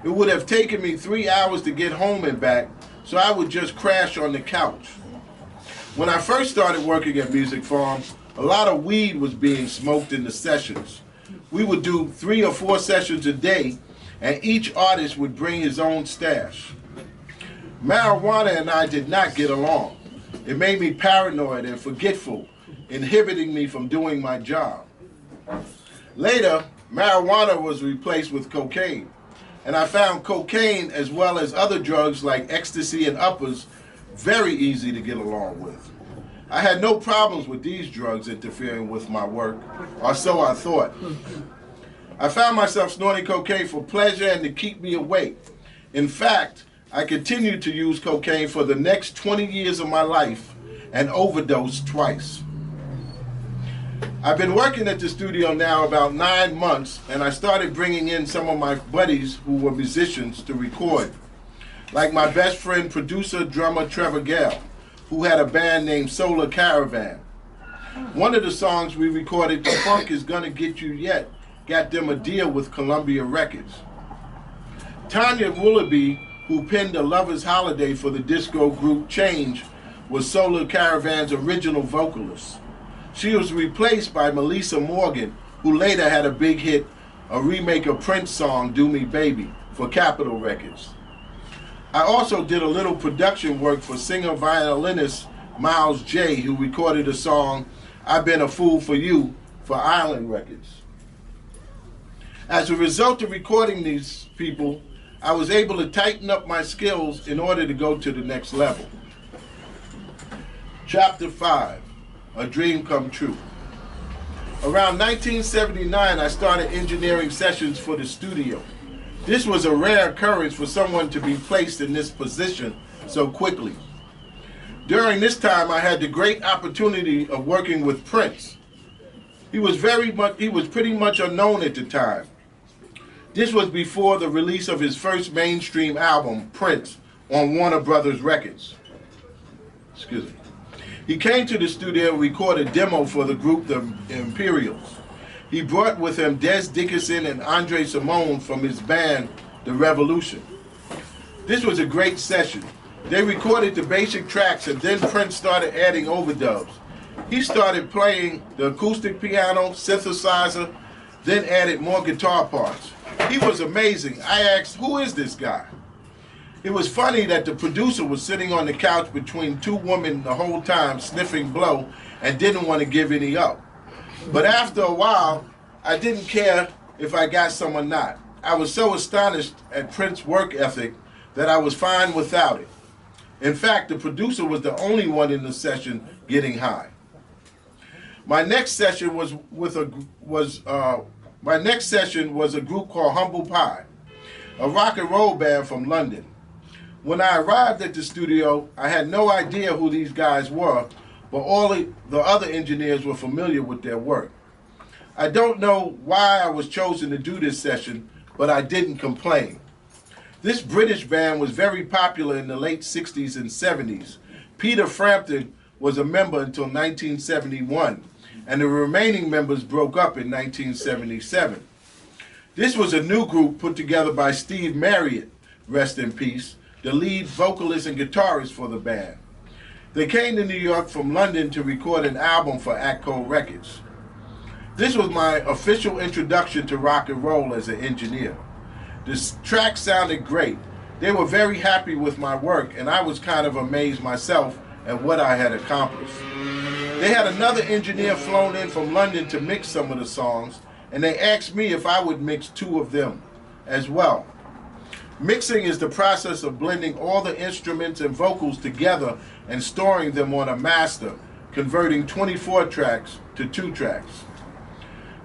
It would have taken me 3 hours to get home and back, so I would just crash on the couch. When I first started working at Music Farm, a lot of weed was being smoked in the sessions. We would do 3 or 4 sessions a day, and each artist would bring his own stash. Marijuana and I did not get along. It made me paranoid and forgetful, inhibiting me from doing my job. Later, marijuana was replaced with cocaine, and I found cocaine as well as other drugs like ecstasy and uppers very easy to get along with. I had no problems with these drugs interfering with my work, or so I thought. I found myself snorting cocaine for pleasure and to keep me awake. In fact, I continued to use cocaine for the next 20 years of my life and overdosed twice. I've been working at the studio now about 9 months, and I started bringing in some of my buddies who were musicians to record, like my best friend, producer, drummer Trevor Gale, who had a band named Solar Caravan. One of the songs we recorded, "The Funk Is Gonna Get You Yet," got them a deal with Columbia Records. Tanya Willoughby, who penned A Lover's Holiday for the disco group Change, was Solar Caravan's original vocalist. She was replaced by Melissa Morgan, who later had a big hit, a remake of Prince's song, "Do Me Baby," for Capitol Records. I also did a little production work for singer-violinist Miles J., who recorded a song, "I've Been a Fool for You," for Island Records. As a result of recording these people, I was able to tighten up my skills in order to go to the next level. Chapter 5, A Dream Come True. Around 1979, I started engineering sessions for the studio. This was a rare occurrence for someone to be placed in this position so quickly. During this time, I had the great opportunity of working with Prince. He was pretty much unknown at the time. This was before the release of his first mainstream album, Prince, on Warner Brothers Records. Excuse me. He came to the studio and recorded a demo for the group The Imperials. He brought with him Des Dickinson and Andre Simone from his band, The Revolution. This was a great session. They recorded the basic tracks and then Prince started adding overdubs. He started playing the acoustic piano, synthesizer, then added more guitar parts. He was amazing. I asked, who is this guy? It was funny that the producer was sitting on the couch between two women the whole time, sniffing blow, and didn't want to give any up. But after a while, I didn't care if I got some or not. I was so astonished at Prince's work ethic that I was fine without it. In fact, the producer was the only one in the session getting high. My next session was a group called Humble Pie, a rock and roll band from London. When I arrived at the studio, I had no idea who these guys were, but all the other engineers were familiar with their work. I don't know why I was chosen to do this session, but I didn't complain. This British band was very popular in the late 60s and 70s. Peter Frampton was a member until 1971, and the remaining members broke up in 1977. This was a new group put together by Steve Marriott, rest in peace, the lead vocalist and guitarist for the band. They came to New York from London to record an album for Atco Records. This was my official introduction to rock and roll as an engineer. The track sounded great. They were very happy with my work, and I was kind of amazed myself at what I had accomplished. They had another engineer flown in from London to mix some of the songs, and they asked me if I would mix two of them as well. Mixing is the process of blending all the instruments and vocals together and storing them on a master, converting 24 tracks to 2 tracks.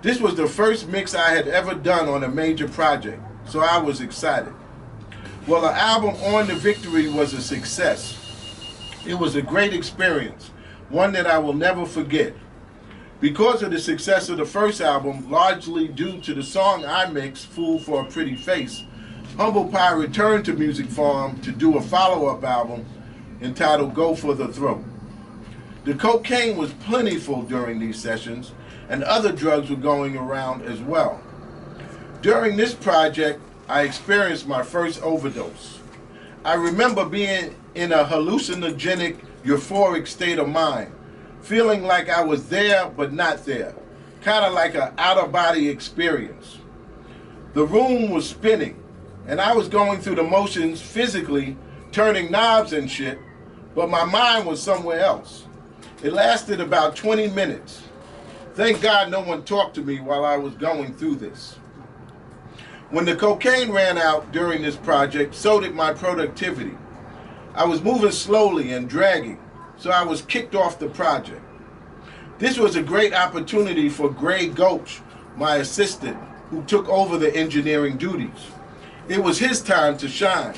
This was the first mix I had ever done on a major project, so I was excited. Well, the album On the Victory was a success. It was a great experience, one that I will never forget. Because of the success of the first album, largely due to the song I mixed, Fool for a Pretty Face, Humble Pie returned to Music Farm to do a follow-up album entitled Go for the Throat. The cocaine was plentiful during these sessions, and other drugs were going around as well. During this project, I experienced my first overdose. I remember being in a hallucinogenic, euphoric state of mind, feeling like I was there but not there, kind of like an out-of-body experience. The room was spinning, and I was going through the motions physically, turning knobs and shit, but my mind was somewhere else. It lasted about 20 minutes. Thank God no one talked to me while I was going through this. When the cocaine ran out during this project, so did my productivity. I was moving slowly and dragging, so I was kicked off the project. This was a great opportunity for Greg Goach, my assistant, who took over the engineering duties. It was his time to shine.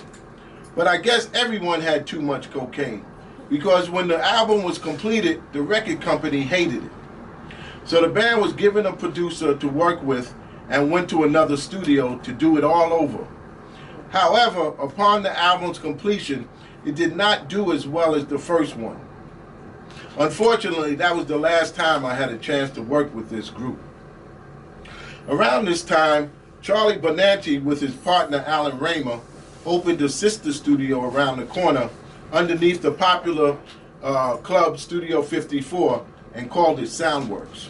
But I guess everyone had too much cocaine, because when the album was completed, the record company hated it. So the band was given a producer to work with and went to another studio to do it all over. However, upon the album's completion, it did not do as well as the first one. Unfortunately, that was the last time I had a chance to work with this group. Around this time, Charlie Bonanti, with his partner Alan Raymer, opened a sister studio around the corner underneath the popular club Studio 54 and called it Soundworks.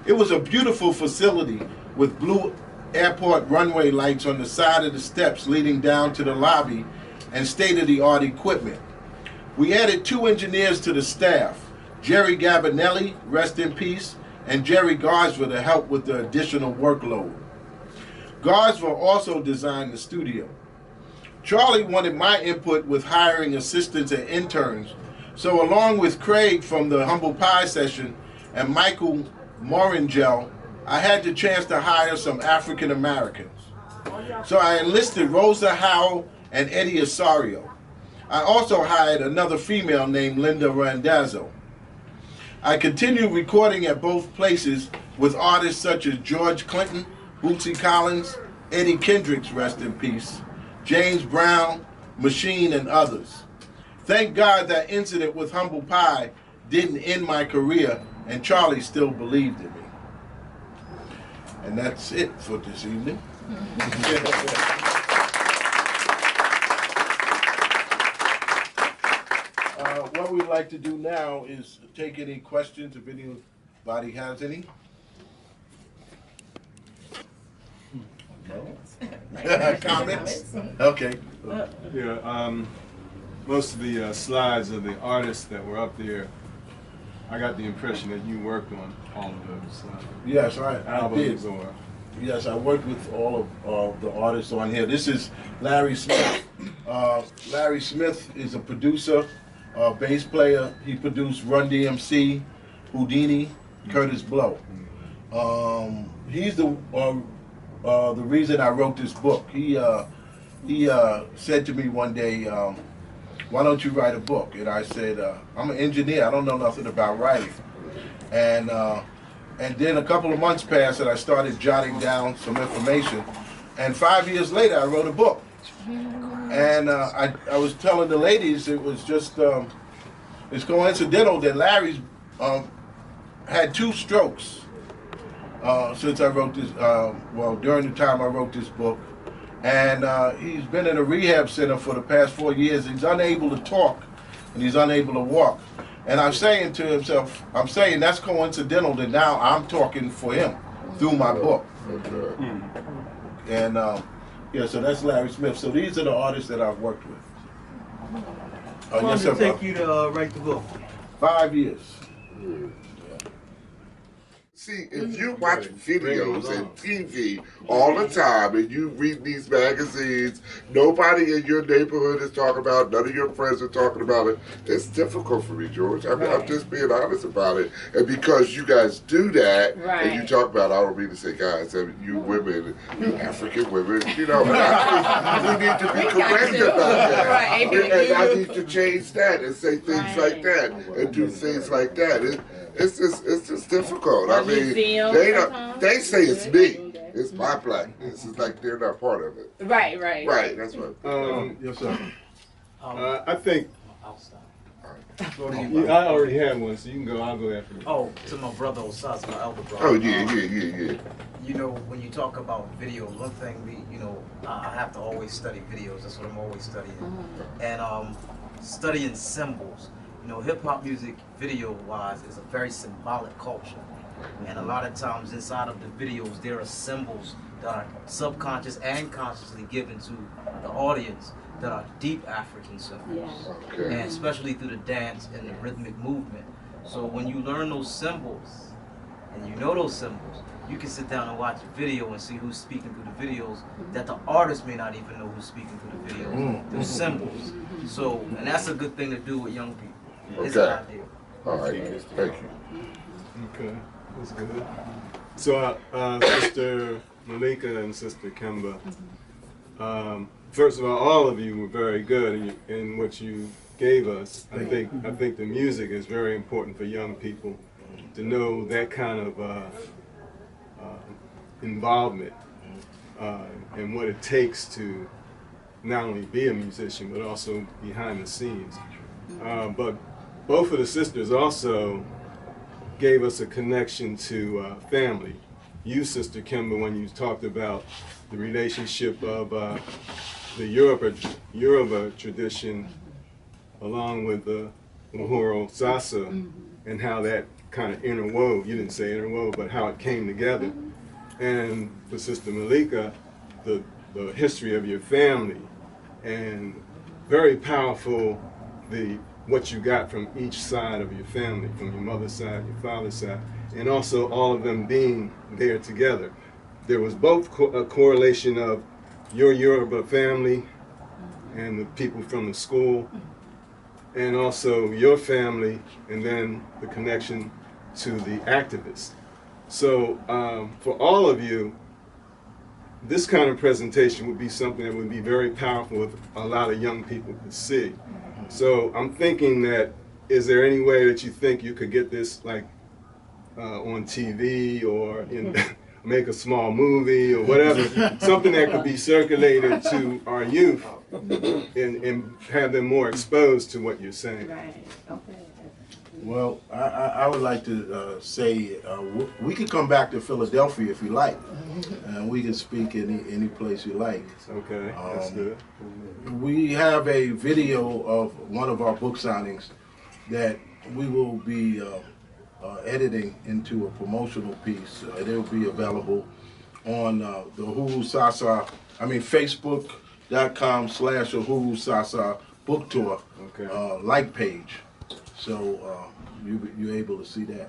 It was a beautiful facility with blue airport runway lights on the side of the steps leading down to the lobby and state-of-the-art equipment. We added 2 engineers to the staff, Jerry Gabinelli, rest in peace, and Jerry Garsver to help with the additional workload. Garsver also designed the studio. Charlie wanted my input with hiring assistants and interns, so along with Craig from the Humble Pie session and Michael Morangel, I had the chance to hire some African Americans. So I enlisted Rosa Howell and Eddie Osorio. I also hired another female named Linda Randazzo. I continued recording at both places with artists such as George Clinton, Bootsy Collins, Eddie Kendricks, rest in peace, James Brown, Machine, and others. Thank God that incident with Humble Pie didn't end my career, and Charlie still believed in me. And that's it for this evening. What we'd like to do now is take any questions, if anybody has any. No? Comments? Okay. Yeah, most of the slides of the artists that were up there, I got the impression that you worked on all of those Yes, I albums did. or... Yes, I worked with all of the artists on here. This is Larry Smith. Larry Smith is a producer, bass player. He produced Run DMC, Houdini, Curtis Blow. He's the reason I wrote this book. He said to me one day, why don't you write a book? And I said, I'm an engineer. I don't know nothing about writing. And then a couple of months passed and I started jotting down some information. And 5 years later, I wrote a book. And I was telling the ladies, it was just, it's coincidental that Larry's had 2 strokes since I wrote this, well, during the time I wrote this book. And he's been in a rehab center for the past 4 years. He's unable to talk and he's unable to walk. And I'm saying to himself, I'm saying that's coincidental that now I'm talking for him through my book. And yeah, so that's Larry Smith. So these are the artists that I've worked with. How long did it take you to write the book? 5 years. See, if you watch videos and TV all the time and you read these magazines, nobody in your neighborhood is talking about it, none of your friends are talking about it, it's difficult for me, George. I mean, I'm just being honest about it. And because you guys do that, and you talk about, I don't mean to say guys, I mean, you women, you African women, you know, and I think we need to be correct about that. And I need to change that and say things like that and do things like that. It's just difficult. I mean, they say it's me. It's my blackness. It's like they're not part of it. Right. Right. That's what. Yes, sir. I think I already have one, so you can go. I'll go after you. Oh, to my brother Osasa, my elder brother. Oh yeah. You know, when you talk about video, one thing I have to always study videos. That's what I'm always studying, and studying symbols. You know, hip-hop music, video-wise, is a very symbolic culture. And a lot of times inside of the videos, there are symbols that are subconscious and consciously given to the audience that are deep African symbols. And especially through the dance and the rhythmic movement. So when you learn those symbols, and you know those symbols, you can sit down and watch a video and see who's speaking through the videos that the artist may not even know who's speaking through the videos. Those symbols. So, and that's a good thing to do with young people. It's an idea. All right. Thank you. Okay, that's good. So, Sister Malika and Sister Kemba, first of all of you were very good in what you gave us. I think the music is very important for young people to know that kind of involvement and what it takes to not only be a musician but also behind the scenes. But both of the sisters also gave us a connection to family. You, Sister Kimber, when you talked about the relationship of the Yoruba tradition along with the Uhuru Sasa and how that kind of interwove, you didn't say interwove, but how it came together. And for Sister Malika, the history of your family and very powerful what you got from each side of your family, from your mother's side, your father's side, and also all of them being there together. There was both a correlation of your Yoruba family and the people from the school, and also your family, and then the connection to the activists. So for all of you, this kind of presentation would be something that would be very powerful with a lot of young people to see. So I'm thinking that, is there any way that you think you could get this like on TV or in make a small movie or whatever, something that could be circulated to our youth and have them more exposed to what you're saying. Right. Okay. Well, I would like to say we could come back to Philadelphia if you like, and we can speak any place you like. Okay, that's good. We have a video of one of our book signings that we will be editing into a promotional piece. It will be available on the Uhuru Sasa, Facebook.com/Uhuru Sasa book tour like page. So you're able to see that.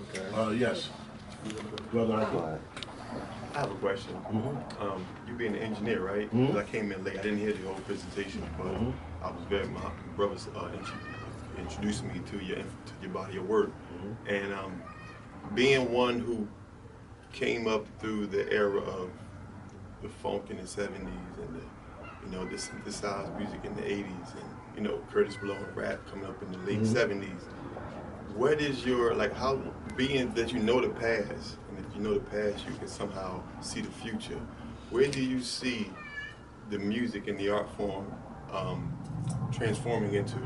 Okay. Yes. Brother. I have a question. You being an engineer, right? 'Cause I came in late. I didn't hear the whole presentation, but I was very. My brothers introduced me to your body of work, and being one who came up through the era of the funk in the '70s and the synthesized music in the '80s, and Curtis Blow and rap coming up in the late '70s. What is your how being that you know the past, and if you know the past, you can somehow see the future. Where do you see the music and the art form transforming into?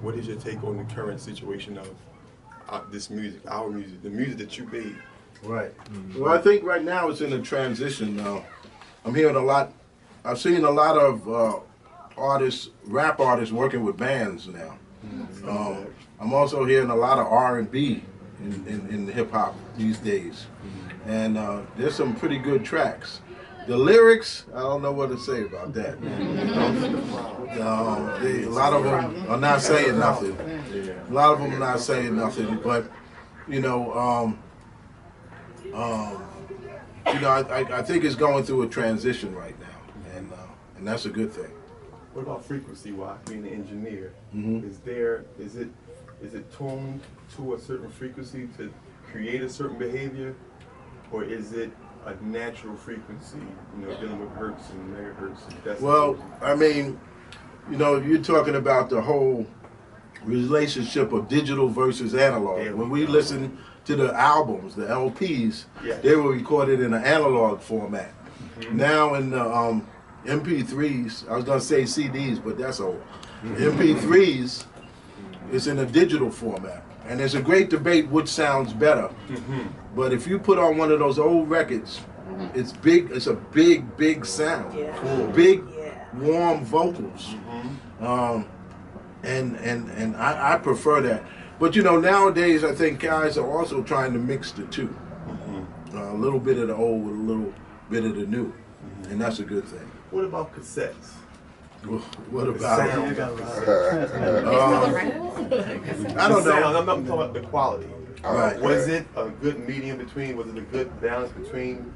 What is your take on the current situation of this music, our music, the music that you made? Right. Well, I think right now it's in a transition. I'm hearing a lot. I've seen a lot of artists, rap artists, working with bands now. I'm also hearing a lot of R&B in hip hop these days, and there's some pretty good tracks. The lyrics, I don't know what to say about that. A lot of them are not saying nothing. A lot of them are not saying nothing, but I think it's going through a transition right now, and that's a good thing. What about frequency-wise, being an engineer? Is it tuned to a certain frequency to create a certain behavior, or is it a natural frequency, dealing with hertz and megahertz? Well, you're talking about the whole relationship of digital versus analog. When we listen to the albums, the LPs, they were recorded in an analog format. Now in the MP3s, I was going to say CDs, but that's old. MP3s, it's in a digital format. And there's a great debate which sounds better. But if you put on one of those old records, it's big. It's a big sound. Big, warm vocals. And I prefer that. But nowadays I think guys are also trying to mix the two. A little bit of the old with a little bit of the new. And that's a good thing. What about cassettes? What about I don't know. I'm talking about the quality. Right. Was it a good medium between? Was it a good balance between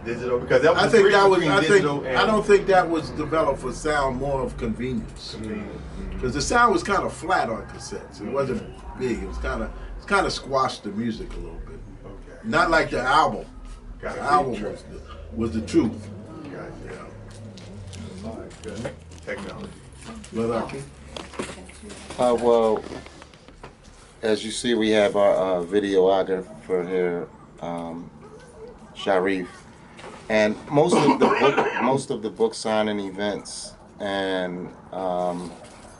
digital? Because that was I think that was. I don't think that was developed for sound, more of convenience. Because the sound was kind of flat on cassettes. It wasn't big. It was kind of squashed the music a little bit. Okay. Not like the album. The album was the truth. Good. Technology. Well, as you see, we have our videographer here, Sharif, and most of the book signing events and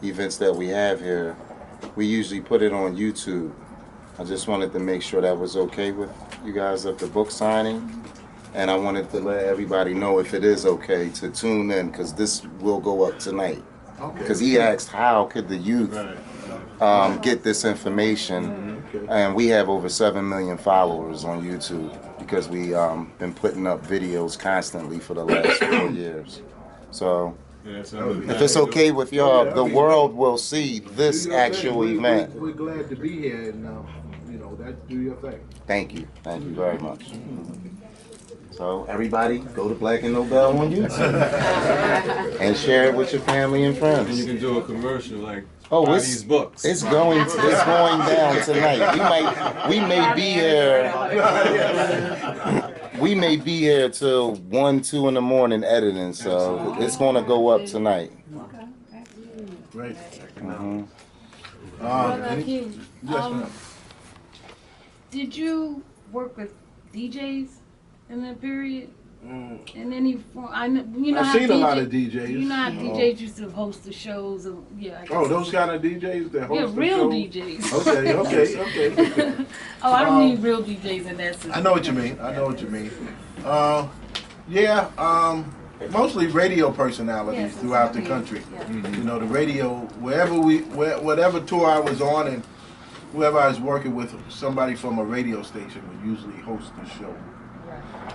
events that we have here, we usually put it on YouTube. I just wanted to make sure that was okay with you guys of the book signing. And I wanted to let everybody know if it is okay to tune in, because this will go up tonight. Because he asked how could the youth get this information, and we have over 7 million followers on YouTube because we been putting up videos constantly for the last 4 years. So if it's okay with y'all, the world will see this actual event. We're glad to be here, and do your thing. Thank you very much. So everybody, go to Black and Nobel on YouTube and share it with your family and friends. And you can do a commercial like buy these books. It's going down tonight. We may be here. We may be here till 1, 2 in the morning editing. So it's going to go up tonight. Great. Did you work with DJs in that period? In any form? I know, you know I've how seen a lot DJ of DJs. You know how DJs used to host the shows and I guess Those kind of DJs that host the real shows? DJs. Okay. Oh, I don't mean real DJs in that sense. I know what you mean. Mostly radio personalities throughout the country. Yeah. You know, the radio, whatever tour I was on and whoever I was working with, somebody from a radio station would usually host the show.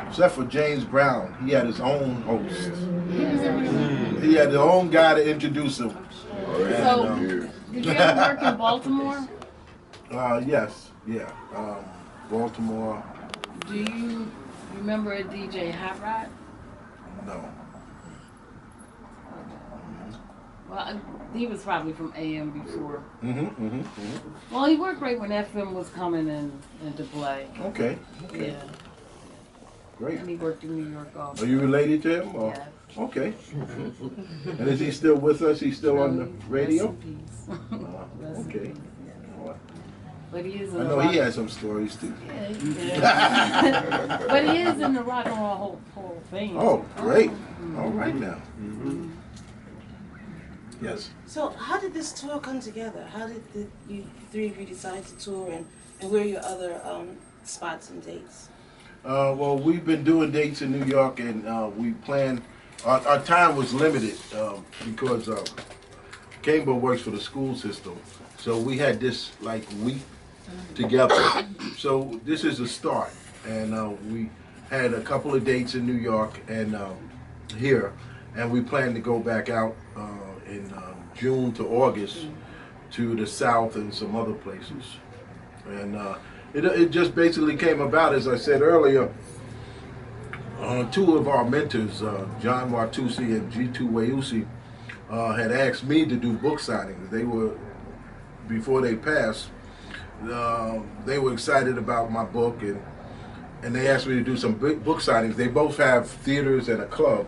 Except for James Brown, he had his own host. He had his own guy to introduce him. So, did you ever work in Baltimore? Yes, Baltimore. Do you remember a DJ Hot Rod? No. Well, he was probably from AM before. Well, he worked right when FM was coming into play. Okay. Yeah. Great. And he worked in New York also. Are you related to him? Or? Yes. Okay. And is he still with us? He's still on the radio? Rest in peace. Okay. But he is in I know he has some stories too. Yeah. But he is in the Rock and Roll Hall of Fame. Oh, great. All right now. Yes. So how did this tour come together? How did you three of you decide to tour, and where are your other spots and dates? Well, we've been doing dates in New York, and we plan. Our time was limited because Camber works for the school system, so we had this week together. So this is a start, and we had a couple of dates in New York and here, and we plan to go back out in June to August to the South and some other places, and. It just basically came about, as I said earlier, two of our mentors, John Watusi and G2 Weusi, had asked me to do book signings. They were, before they passed, they were excited about my book, and they asked me to do some book signings. They both have theaters and a club.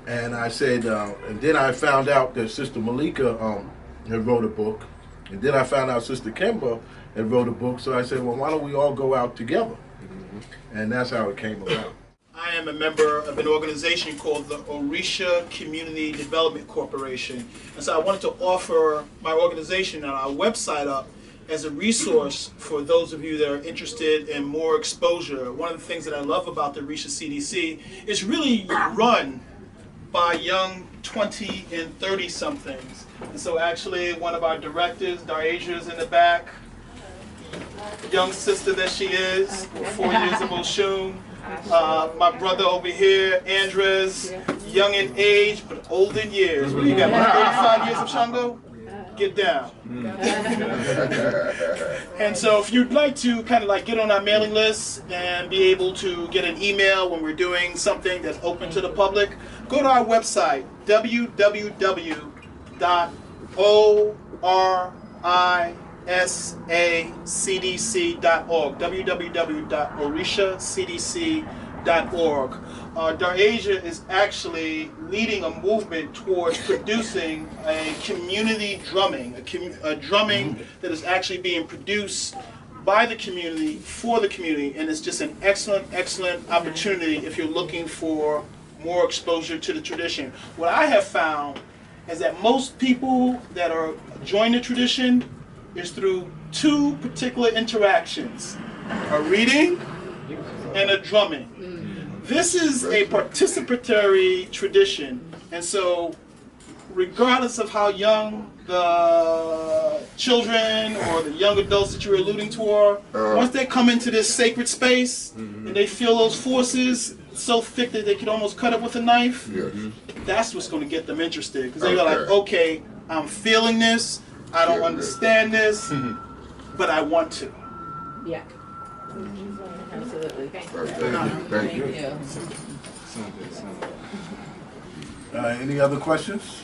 And I said, and then I found out that Sister Malika had wrote a book, and then I found out Sister Kimber had wrote a book, so I said, well, why don't we all go out together? And that's how it came about. I am a member of an organization called the Orisha Community Development Corporation. And so I wanted to offer my organization and our website up as a resource for those of you that are interested in more exposure. One of the things that I love about the Orisha CDC is really run by young 20 and 30 somethings. And so actually one of our directors, Darasia's in the back, young sister that she is, 4 years of Oshun. My brother over here, Andres, young in age but old in years. What do you got, like 35 years of Shango? Get down. And so if you'd like to kind of get on our mailing list and be able to get an email when we're doing something that's open to the public, go to our website, www.orishacdc.org, www.orishacdc.org. Darasia is actually leading a movement towards producing a community drumming, a drumming that is actually being produced by the community, for the community, and it's just an excellent, excellent opportunity if you're looking for more exposure to the tradition. What I have found is that most people that are join the tradition is through two particular interactions, a reading and a drumming. This is a participatory tradition, and so regardless of how young the children or the young adults that you're alluding to are, once they come into this sacred space and they feel those forces so thick that they could almost cut it with a knife, that's what's going to get them interested. Because they're like, okay, I'm feeling this, I don't understand this, but I want to. Yeah. Absolutely. Thank you. Any other questions?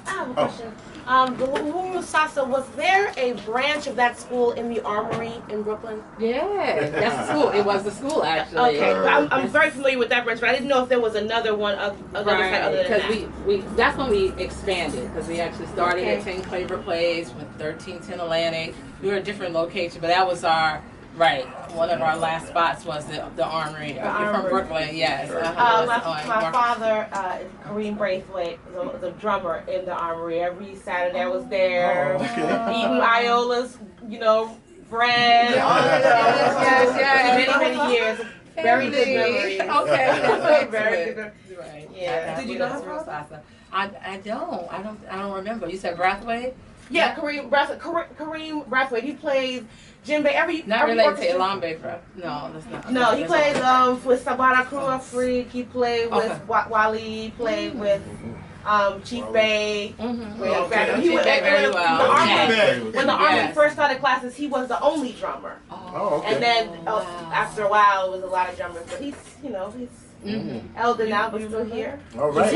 I have a question. The Uhuru Sasa, was there a branch of that school in the Armory in Brooklyn? Yeah, that's the school. It was the school, actually. Okay, I'm very familiar with that branch, but I didn't know if there was another one other than that. Because that's when we expanded, because we actually started at 10 Claver Place, with 1310 Atlantic. We were at different locations, but that was our, one of our last spots was the Armory. You're from Brooklyn, yes. My father, Kareem Braithwaite, was a drummer in the Armory. Every Saturday I was there, eating Iola's, bread. Many years. Very good memories. Okay, very good. Right. Yeah. Did you know her father? I don't remember. You said Braithwaite? Yeah, Kareem Braithwaite. He plays djembe. Not related to Elambe, bro. No, that's not. No, he plays with Sabata Crew Freak. He played with Wale. He played with Chief Bay. He was very well. When the Army first started classes, he was the only drummer. And then after a while, it was a lot of drummers. But he's elder now, but still here. All right.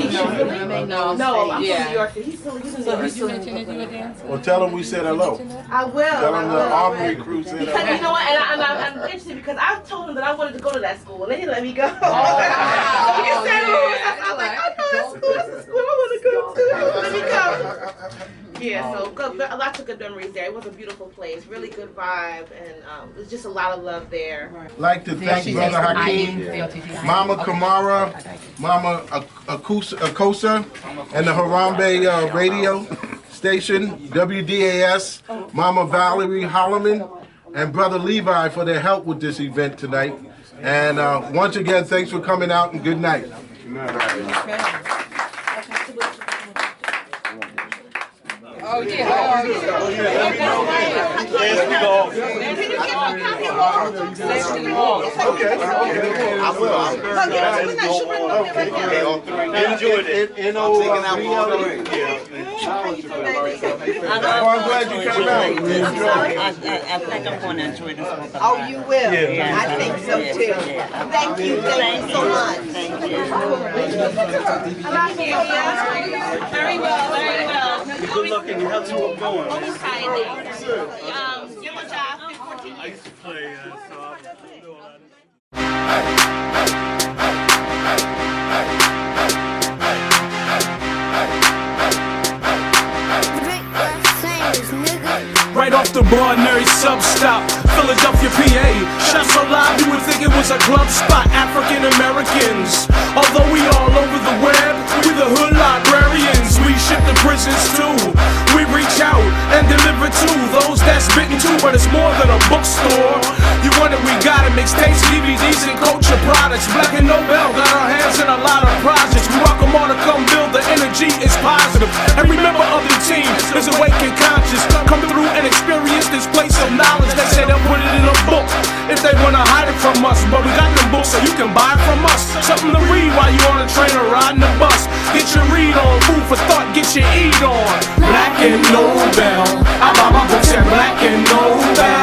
No, I'm from New York. He's still here. Well, tell him we said hello. I will. Tell him the Armory crew said hello. Because you know what, and I'm interested because I told him that I wanted to go to that school, and then he let me go. I was like, I know that's school I want to go to. Let me go. Yeah, so good, lots of good memories there. It was a beautiful place, really good vibe, and there's just a lot of love there. Like to thank Brother Hakeem, Mama Kamara, Mama Akosa, and the Harambe radio station, WDAS, Mama Valerie Holloman, and Brother Levi for their help with this event tonight. And once again, thanks for coming out and good night. Oh yeah. Enjoyed it. I'm glad you came out. I think I'm going to enjoy this one. Oh, you will? Yeah. I think so too. Thank you so much. Thank you. Very well, very well. Good luck and you have to keep going. I used to play, so I do all that. Right off the Barnary sub-stop, Philadelphia, PA. Shot so loud you would think it was a club spot. African Americans, although we all over the web, we the hood librarians. We ship to prisons too. We reach out and deliver to those that's bitten too, but it's more than a bookstore. You want it, we got it. Mixtapes, DVDs, and culture products. Black and Nobel got our hands in a lot of projects. We welcome all to come build. The energy is positive. Every member of the team is awake and conscious. Come through and experience this place of knowledge. They say they'll put it in a book if they wanna hide it from us, but we got them books so you can buy it from us. Something to read while you on a train or riding the bus. Get your read on, food for thought, get your eat on. Black and Nobel, I buy my books at Black and Nobel.